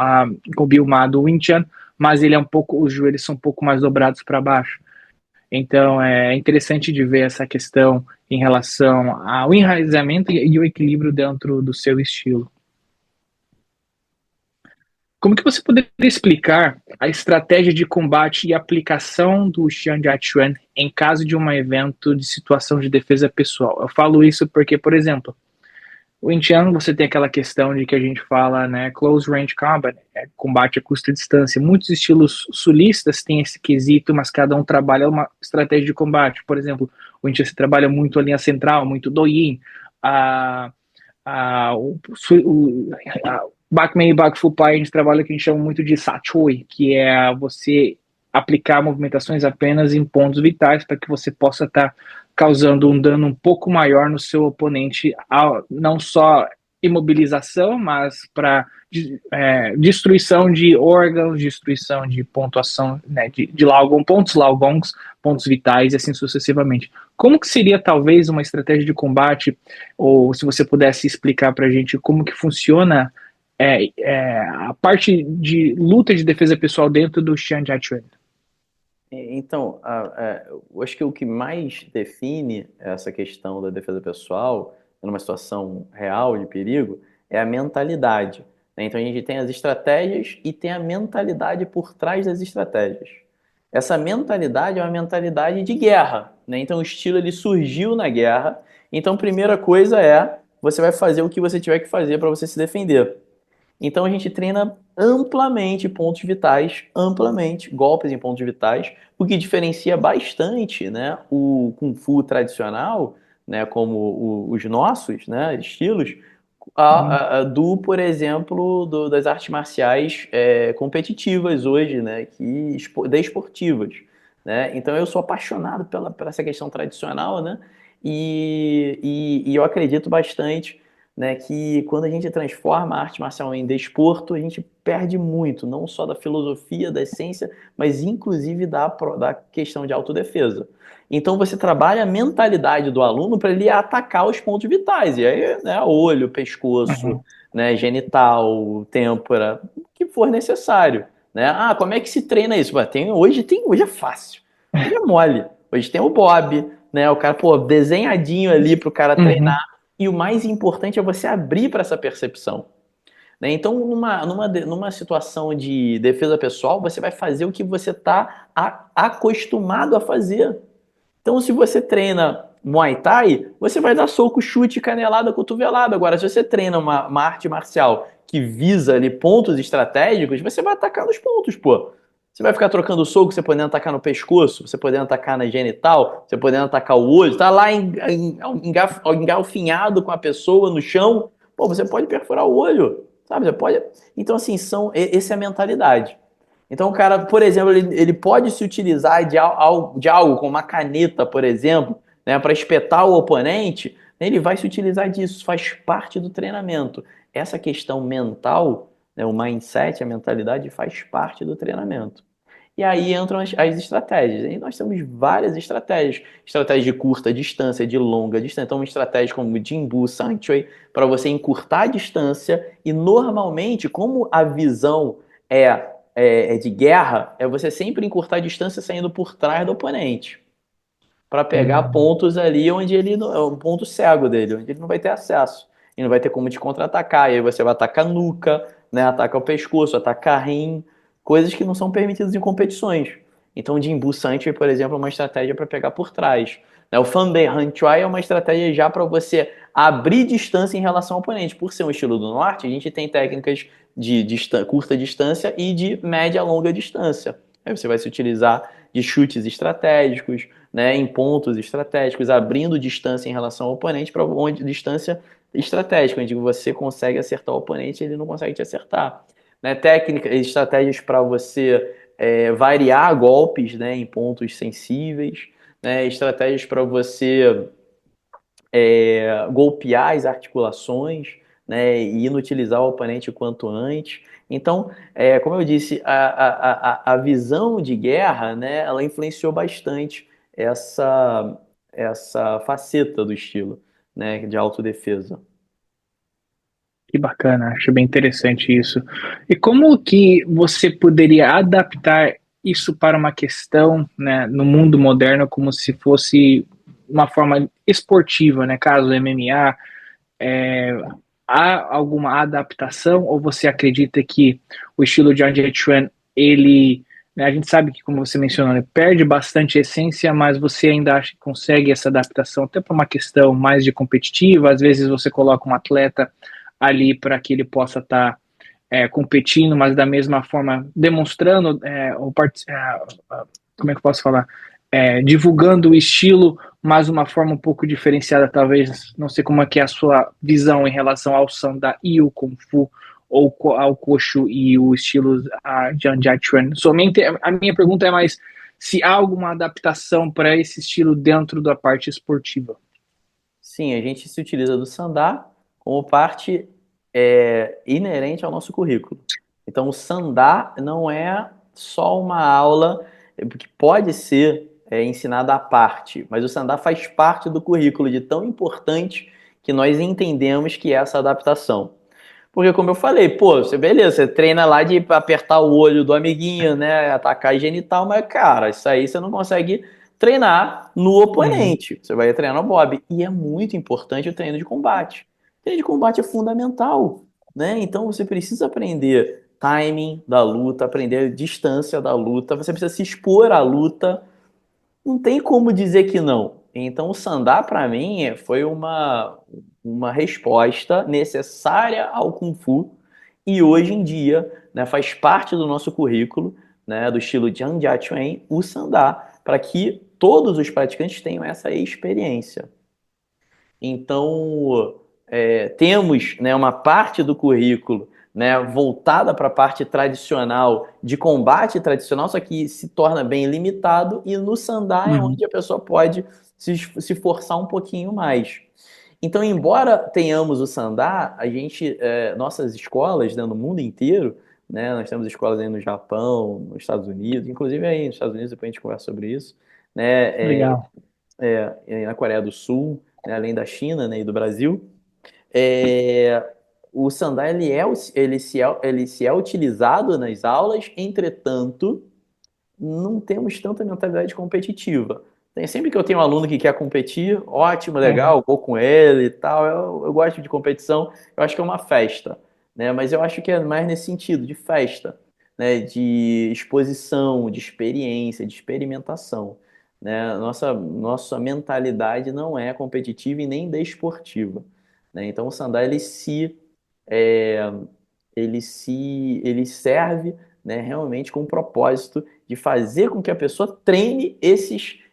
o Biumá do Winchan, mas ele é um pouco, os joelhos são um pouco mais dobrados para baixo. Então é interessante de ver essa questão em relação ao enraizamento e o equilíbrio dentro do seu estilo. Como que você poderia explicar a estratégia de combate e aplicação do Xian Jiachuan em caso de um evento de situação de defesa pessoal? Eu falo isso porque, por exemplo, o Xian você tem aquela questão de que a gente fala, né, close range combat, combate a curta distância. Muitos estilos sulistas têm esse quesito, mas cada um trabalha uma estratégia de combate. Por exemplo, o Xian se trabalha muito a linha central, muito Douyin, a Bakmei e Bakfupai, a gente trabalha o que a gente chama muito de Satchoi, que é você aplicar movimentações apenas em pontos vitais para que você possa estar causando um dano um pouco maior no seu oponente, não só imobilização, mas para destruição de órgãos, destruição de pontuação, né, de pontos Laogongs, pontos vitais e assim sucessivamente. Como que seria talvez uma estratégia de combate, ou se você pudesse explicar para a gente como que funciona a parte de luta de defesa pessoal dentro do Xian Jiachuan? Então, eu acho que o que mais define essa questão da defesa pessoal, numa situação real de perigo, é a mentalidade, né? Então, a gente tem as estratégias e tem a mentalidade por trás das estratégias. Essa mentalidade é uma mentalidade de guerra, né? Então, o estilo ele surgiu na guerra. Então, primeira coisa é você vai fazer o que você tiver que fazer para você se defender. Então a gente treina amplamente pontos vitais, amplamente golpes em pontos vitais, o que diferencia bastante, né, o Kung Fu tradicional, né, como os nossos, né, estilos, do, por exemplo, das artes marciais competitivas hoje, né, desportivas, né? Então eu sou apaixonado por essa questão tradicional, né, e eu acredito bastante, né, que quando a gente transforma a arte marcial em desporto, a gente perde muito, não só da filosofia, da essência, mas inclusive da questão de autodefesa. Então você trabalha a mentalidade do aluno para ele atacar os pontos vitais, e aí, né, olho, pescoço, Uhum. né, genital, têmpora, o que for necessário. Né? Ah, como é que se treina isso? Hoje é fácil, hoje é mole. Hoje tem o Bob, né? O cara, pô, desenhadinho ali pro cara Uhum. treinar. E o mais importante é você abrir para essa percepção. Né? Então, numa situação de defesa pessoal, você vai fazer o que você está acostumado a fazer. Então, se você treina Muay Thai, você vai dar soco, chute, canelada, cotovelada. Agora, se você treina uma arte marcial que visa ali pontos estratégicos, você vai atacar nos pontos, pô. Você vai ficar trocando soco, você podendo atacar no pescoço, você podendo atacar na genital, você podendo atacar o olho, tá lá engalfinhado com a pessoa no chão, pô, você pode perfurar o olho, sabe? Você pode. Então, assim, essa é a mentalidade. Então, o cara, por exemplo, ele pode se utilizar de algo como uma caneta, por exemplo, né, para espetar o oponente, né, ele vai se utilizar disso, faz parte do treinamento. Essa questão mental, né, o mindset, a mentalidade, faz parte do treinamento. E aí entram as estratégias. E nós temos várias estratégias. Estratégias de curta distância, de longa distância. Então, uma estratégia como o Jimbu, Sanchoi, para você encurtar a distância. E normalmente, como a visão é de guerra, é você sempre encurtar a distância saindo por trás do oponente. Para pegar Uhum. pontos ali onde ele não, é o ponto cego dele, onde ele não vai ter acesso. E não vai ter como te contra-atacar. E aí você vai atacar nuca, né? Atacar o pescoço, atacar rim, coisas que não são permitidas em competições. Então, o Jimbu Sanchoi, por exemplo, é uma estratégia para pegar por trás. Né? O Fanbei Hanchuai é uma estratégia já para você abrir distância em relação ao oponente. Por ser um estilo do norte, a gente tem técnicas de curta distância e de média longa distância. Aí você vai se utilizar de chutes estratégicos, né, em pontos estratégicos, abrindo distância em relação ao oponente para onde distância estratégico, onde você consegue acertar o oponente e ele não consegue te acertar. Né? Técnicas, estratégias para você variar golpes, né, em pontos sensíveis, né? Estratégias para você golpear as articulações, né, e inutilizar o oponente o quanto antes. Então, como eu disse, a visão de guerra, né, ela influenciou bastante essa, essa faceta do estilo, né, de autodefesa. Que bacana, acho bem interessante isso. E como que você poderia adaptar isso para uma questão, né, no mundo moderno, como se fosse uma forma esportiva, né? Caso MMA, é, há alguma adaptação ou você acredita que o estilo de Andy Chuan, ele, né, a gente sabe que, como você mencionou, ele perde bastante essência, mas você ainda acha que consegue essa adaptação até para uma questão mais de competitiva? Às vezes você coloca um atleta ali para que ele possa estar competindo, mas da mesma forma demonstrando, como é que eu posso falar? Divulgando o estilo, mas uma forma um pouco diferenciada, talvez, não sei como é que é a sua visão em relação ao Sanda e o Kung Fu, ou ao Koshu e o estilo Jan Chuan. Somente a minha pergunta é mais se há alguma adaptação para esse estilo dentro da parte esportiva. Sim, a gente se utiliza do Sandá como parte inerente ao nosso currículo. Então, o Sandá não é só uma aula que pode ser ensinada à parte, mas o Sandá faz parte do currículo de tão importante que nós entendemos que é essa adaptação. Porque, como eu falei, pô, você beleza, você treina lá de apertar o olho do amiguinho, né? Atacar a genital, mas, cara, isso aí você não consegue treinar no Uhum. oponente. Você vai treinar no Bob. E é muito importante o treino de combate. O treino de combate é fundamental, né? Então você precisa aprender timing da luta, aprender a distância da luta, você precisa se expor à luta, não tem como dizer que não. Então, o Sandá, para mim, foi uma resposta necessária ao Kung Fu e hoje em dia, né, faz parte do nosso currículo, né, do estilo Jiang Jiachuan, o Sandá, para que todos os praticantes tenham essa experiência. Então, temos, né, uma parte do currículo, né, voltada para a parte tradicional, de combate tradicional, só que se torna bem limitado, e no Sandá é Uhum. onde a pessoa pode se forçar um pouquinho mais. Então, embora tenhamos o Sandá, a gente, nossas escolas, né, no mundo inteiro, né, nós temos escolas aí no Japão, nos Estados Unidos, inclusive aí nos Estados Unidos, depois a gente conversa sobre isso, né, Legal. na Coreia do Sul, né, além da China, né, e do Brasil. É, o Sandá ele se é utilizado nas aulas, entretanto, não temos tanta mentalidade competitiva. Sempre que eu tenho um aluno que quer competir, ótimo, Uhum. legal, vou com ele e tal. Eu gosto de competição, eu acho que é uma festa, né? Mas eu acho que é mais nesse sentido, de festa, né? De exposição, de experiência, de experimentação, né? Nossa mentalidade não é competitiva e nem desportiva, né? Então o Sandá é, ele serve, né, realmente com o propósito de fazer com que a pessoa treine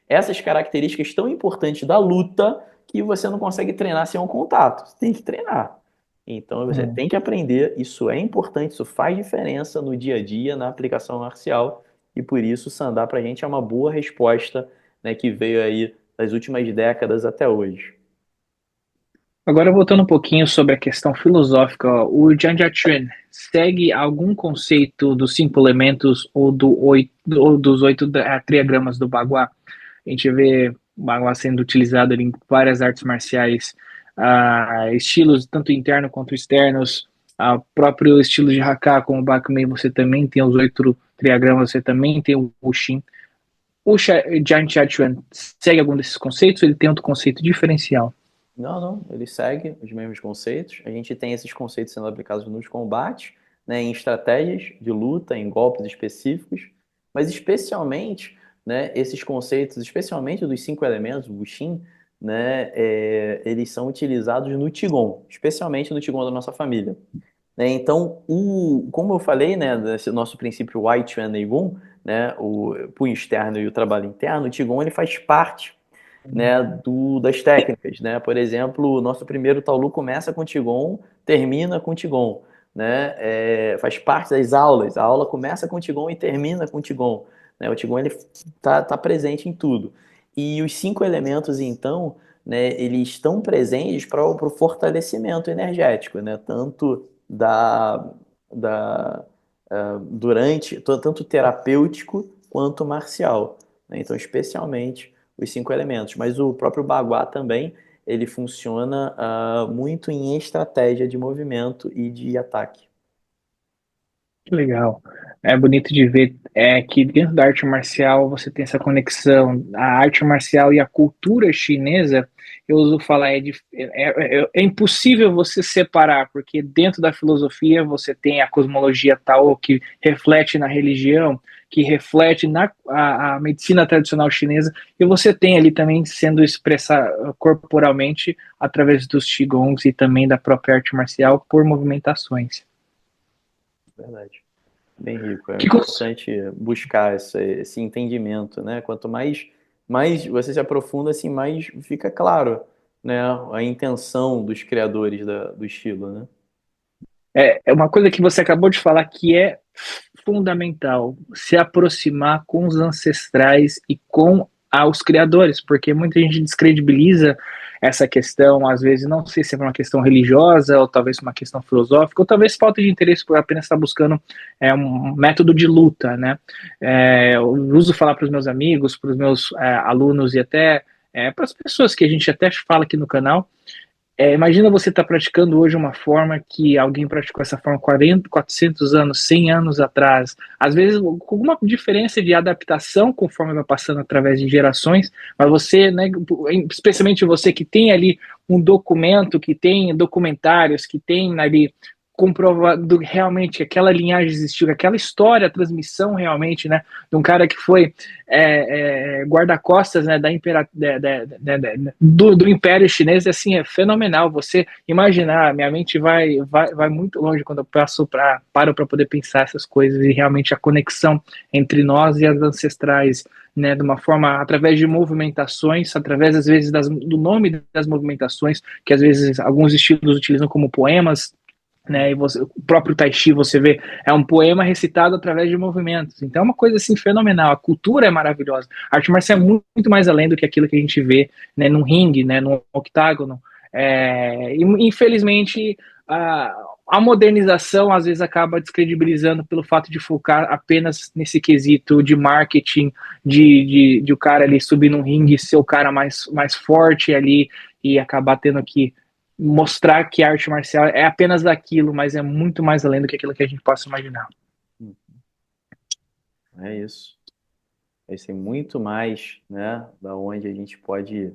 essas características tão importantes da luta que você não consegue treinar sem um contato. Você tem que treinar. Então você Uhum. tem que aprender, isso é importante, isso faz diferença no dia a dia, na aplicação marcial, e por isso o Sandá para a gente é uma boa resposta, né, que veio aí das últimas décadas até hoje. Agora, voltando um pouquinho sobre a questão filosófica, ó, o Jiang Chuan segue algum conceito dos cinco elementos ou dos oito triagramas do Bagua? A gente vê o Bagua sendo utilizado em várias artes marciais, estilos tanto internos quanto externos, próprio estilo de Haka, como o Bakumei, você também tem os oito triagramas, você também tem o Wushin. O Jiang Chuan segue algum desses conceitos ou ele tem outro conceito diferencial? Não, não, ele segue os mesmos conceitos. A gente tem esses conceitos sendo aplicados nos combates, né, em estratégias de luta, em golpes específicos, mas especialmente, né, esses conceitos, especialmente dos cinco elementos, o Wushin, né, eles são utilizados no Qigong, especialmente no Qigong da nossa família. Né? Então, como eu falei, né, desse nosso princípio Wai Chuan Nei Gong, né, o punho externo e o trabalho interno, o Qigong ele faz parte né, das técnicas, né? Por exemplo, o nosso primeiro Taolu começa com Qigong, termina com Qigong, né? Faz parte das aulas. A aula começa com Qigong e termina com Qigong, né? O Qigong ele tá presente em tudo. E os 5 elementos, então, né, eles estão presentes para o fortalecimento energético, né? Tanto durante, tanto terapêutico quanto marcial, né? Então, especialmente os 5 elementos. Mas o próprio Bagua também, ele funciona muito em estratégia de movimento e de ataque. Que legal. É bonito de ver que dentro da arte marcial você tem essa conexão. A arte marcial e a cultura chinesa, eu uso falar, é impossível você separar, porque dentro da filosofia você tem a cosmologia Tao, que reflete na religião, que reflete a medicina tradicional chinesa, e você tem ali também sendo expressa corporalmente através dos Qigongs e também da própria arte marcial por movimentações. Verdade. Bem rico. É Que, cons- importante buscar esse entendimento, né? Quanto mais você se aprofunda, assim, mais fica claro, né? A intenção dos criadores do estilo, né? É uma coisa que você acabou de falar que é fundamental, se aproximar com os ancestrais e com os criadores, porque muita gente descredibiliza essa questão, às vezes, não sei se é uma questão religiosa, ou talvez uma questão filosófica, ou talvez falta de interesse por apenas estar buscando um método de luta, né? Eu uso falar para os meus amigos, para os meus alunos e até para as pessoas que a gente até fala aqui no canal, imagina você estar praticando hoje uma forma que alguém praticou essa forma 40, 400 anos, 100 anos atrás, às vezes com alguma diferença de adaptação conforme vai passando através de gerações, mas você, né, especialmente você que tem ali um documento, que tem documentários, que tem ali comprovado realmente que aquela linhagem existiu, que aquela história, a transmissão realmente, né, de um cara que foi guarda-costas, né, do Império Chinês, assim, é fenomenal. Você imaginar, minha mente vai muito longe quando eu paro para poder pensar essas coisas e realmente a conexão entre nós e as ancestrais, né, de uma forma, através de movimentações, através, às vezes, do nome das movimentações, que às vezes alguns estilos utilizam como poemas, né? E o próprio Tai Chi, você vê, é um poema recitado através de movimentos. Então é uma coisa assim fenomenal. A cultura é maravilhosa. A arte marcial é muito mais além do que aquilo que a gente vê, né, num ringue, né, num octágono. Infelizmente, a modernização às vezes acaba descredibilizando pelo fato de focar apenas nesse quesito de marketing, de o cara ali subir num ringue, ser o cara mais forte ali e acabar tendo que mostrar que a arte marcial é apenas aquilo, mas é muito mais além do que aquilo que a gente possa imaginar. É isso. Vai ser muito mais, né? Da onde a gente pode,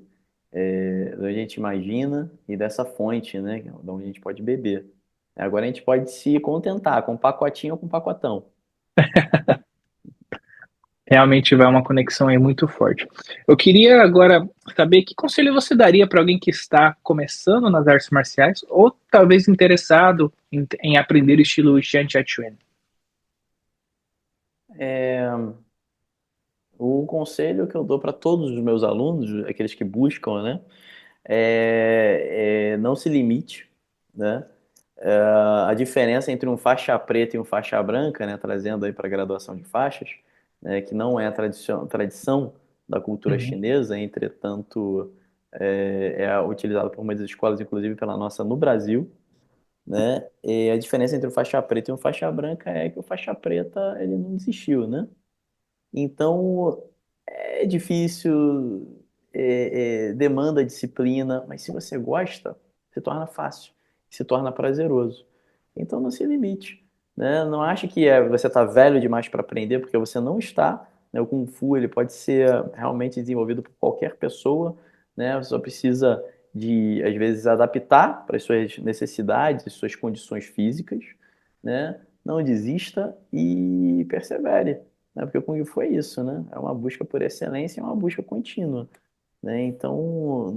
da onde a gente imagina e dessa fonte, né? Da onde a gente pode beber. Agora a gente pode se contentar com um pacotinho ou com um pacotão. Realmente vai uma conexão aí muito forte. Eu queria agora saber que conselho você daria para alguém que está começando nas artes marciais ou talvez interessado em aprender o estilo Xian Chuan. É, o conselho que eu dou para todos os meus alunos, aqueles que buscam, né? Não se limite, né? A diferença entre um faixa preta e um faixa branca, né, trazendo aí para a graduação de faixas, né, que não é a tradição da cultura Uhum. chinesa, entretanto, é utilizado por muitas escolas, inclusive pela nossa no Brasil, né? E a diferença entre o faixa preta e o faixa branca é que o faixa preta ele não desistiu, né? Então, é difícil, demanda disciplina, mas se você gosta, se torna fácil, se torna prazeroso. Então, não se limite, né? Não ache que você está velho demais para aprender, porque você não está, né? O Kung Fu ele pode ser realmente desenvolvido por qualquer pessoa, né? Você só precisa às vezes, adaptar para as suas necessidades, as suas condições físicas, né? Não desista e persevere, né? Porque o Kung Fu é isso, né? É uma busca por excelência, é uma busca contínua, né? Então,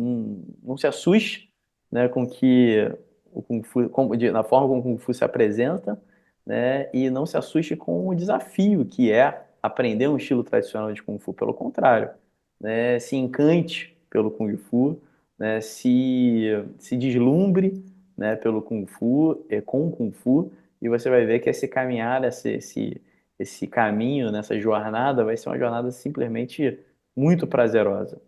não se assuste, né, com que o Kung Fu, na forma como o Kung Fu se apresenta, né? E não se assuste com o desafio que é aprender um estilo tradicional de Kung Fu. Pelo contrário, né? Se encante pelo Kung Fu, né? Se deslumbre, né, pelo Kung Fu, com o Kung Fu, e você vai ver que esse caminhar, esse caminho, nessa jornada, vai ser uma jornada simplesmente muito prazerosa,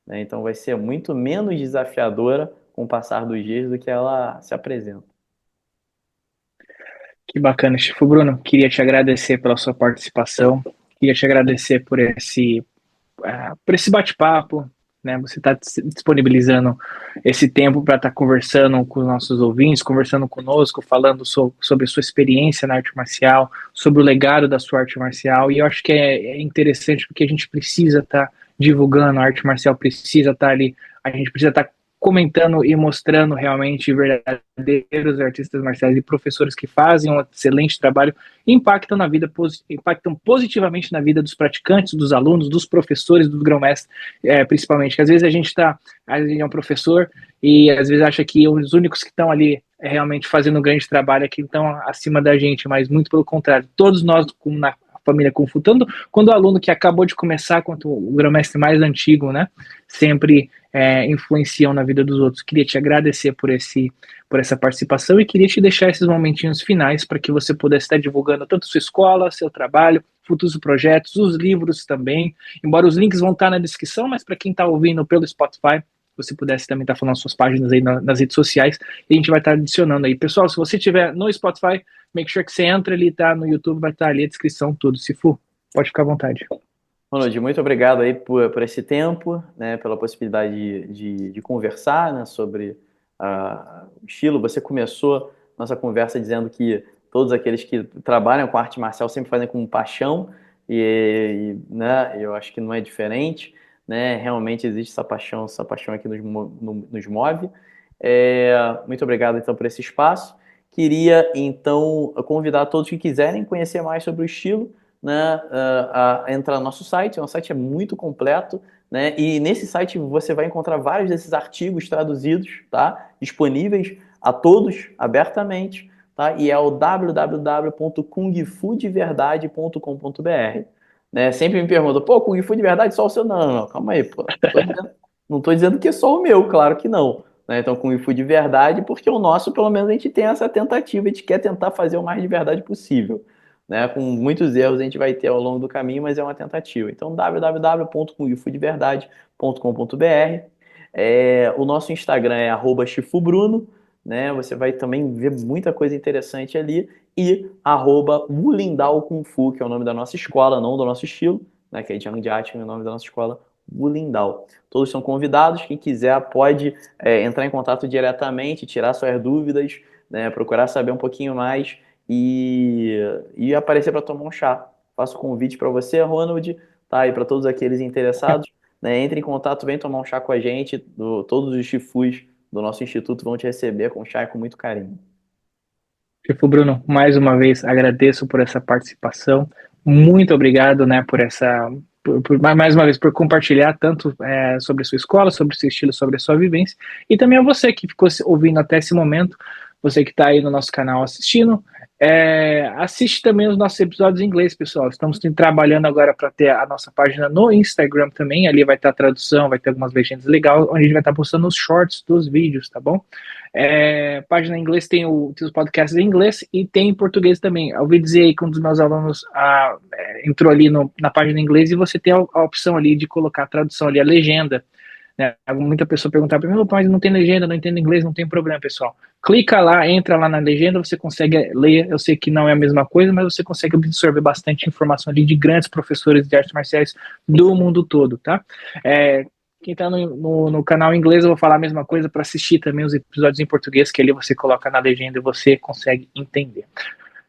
né? Então vai ser muito menos desafiadora com o passar dos dias do que ela se apresenta. Que bacana, Chifu Bruno. Queria te agradecer pela sua participação, queria te agradecer por esse bate-papo, né? Você está disponibilizando esse tempo para estar conversando com os nossos ouvintes, conversando conosco, falando sobre a sua experiência na arte marcial, sobre o legado da sua arte marcial. E eu acho que é interessante porque a gente precisa estar divulgando a arte marcial, precisa estar ali, a gente precisa estar comentando e mostrando realmente verdadeiros artistas marciais e professores que fazem um excelente trabalho impactam positivamente na vida dos praticantes, dos alunos, dos professores, dos grão-mestres, principalmente, que às vezes a gente é um professor e às vezes acha que os únicos que estão ali realmente fazendo um grande trabalho é que estão acima da gente, mas muito pelo contrário, todos nós, como na família Kung Fu, tanto quando o aluno que acabou de começar, quanto o grão-mestre mais antigo, né, sempre influenciam na vida dos outros. Queria te agradecer por essa participação e queria te deixar esses momentinhos finais para que você pudesse estar divulgando tanto sua escola, seu trabalho, futuros projetos, os livros também, embora os links vão estar na descrição, mas para quem está ouvindo pelo Spotify, você pudesse também estar falando suas páginas aí nas redes sociais, e a gente vai estar adicionando aí. Pessoal, se você estiver no Spotify, make sure que você entra ali, tá? No YouTube vai estar ali a descrição, tudo. Se for, pode ficar à vontade. Ronald, muito obrigado aí por esse tempo, né, pela possibilidade de conversar, né, sobre o estilo. Você começou nossa conversa dizendo que todos aqueles que trabalham com arte marcial sempre fazem com paixão, né, eu acho que não é diferente, né, realmente existe essa paixão aqui nos move. Muito obrigado, então, por esse espaço. Queria, então, convidar todos que quiserem conhecer mais sobre o estilo, né, a entrar no nosso site. O nosso site é muito completo, né, e nesse site você vai encontrar vários desses artigos traduzidos, tá, disponíveis a todos, abertamente, tá, e é o www.kungfudeverdade.com.br, né. Sempre me perguntam, pô, Kung Fu de verdade só o seu? Não, não, calma aí, pô, não tô dizendo que é só o meu, claro que não, né. Então, Kung Fu de verdade, porque o nosso, pelo menos, a gente tem essa tentativa, a gente quer tentar fazer o mais de verdade possível, né, com muitos erros a gente vai ter ao longo do caminho, mas é uma tentativa. Então, www.kungfudeverdade.com.br. O nosso Instagram é @chifubruno, né? Você vai também ver muita coisa interessante ali. E @Wulindau Kung Fu, que é o nome da nossa escola, não do nosso estilo, né? Que é Jiang Jiat, é o nome da nossa escola, Wulindau. Todos são convidados. Quem quiser pode entrar em contato diretamente, tirar suas dúvidas, né? Procurar saber um pouquinho mais e aparecer para tomar um chá. Faço convite para você, Ronald, tá? E para todos aqueles interessados, né? Entre em contato, vem tomar um chá com a gente. Todos os chifus do nosso instituto vão te receber com chá e com muito carinho. Chifu Bruno, mais uma vez agradeço por essa participação. Muito obrigado, né, mais uma vez por compartilhar tanto sobre a sua escola, sobre o seu estilo, sobre a sua vivência, e também a você que ficou ouvindo até esse momento, você que está aí no nosso canal assistindo. Assiste também os nossos episódios em inglês, pessoal. Estamos trabalhando agora para ter a nossa página no Instagram também. Ali vai estar a tradução, vai ter algumas legendas legais, onde a gente vai estar postando os shorts dos vídeos, tá bom? Página em inglês tem os podcasts em inglês e tem em português também. Eu ouvi dizer aí que um dos meus alunos entrou ali na página em inglês e você tem a opção ali de colocar a tradução ali, a legenda. Né? Muita pessoa perguntar para mim, mas não tem legenda, não entendo inglês, não tem problema, pessoal. Clica lá, entra lá na legenda, você consegue ler. Eu sei que não é a mesma coisa, mas você consegue absorver bastante informação ali de grandes professores de artes marciais do mundo todo, tá? Quem está no canal em inglês, eu vou falar a mesma coisa para assistir também os episódios em português, que ali você coloca na legenda e você consegue entender.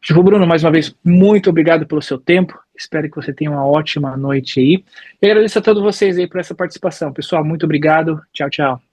Chifu Bruno, mais uma vez, muito obrigado pelo seu tempo. Espero que você tenha uma ótima noite aí. E agradeço a todos vocês aí por essa participação. Pessoal, muito obrigado. Tchau, tchau.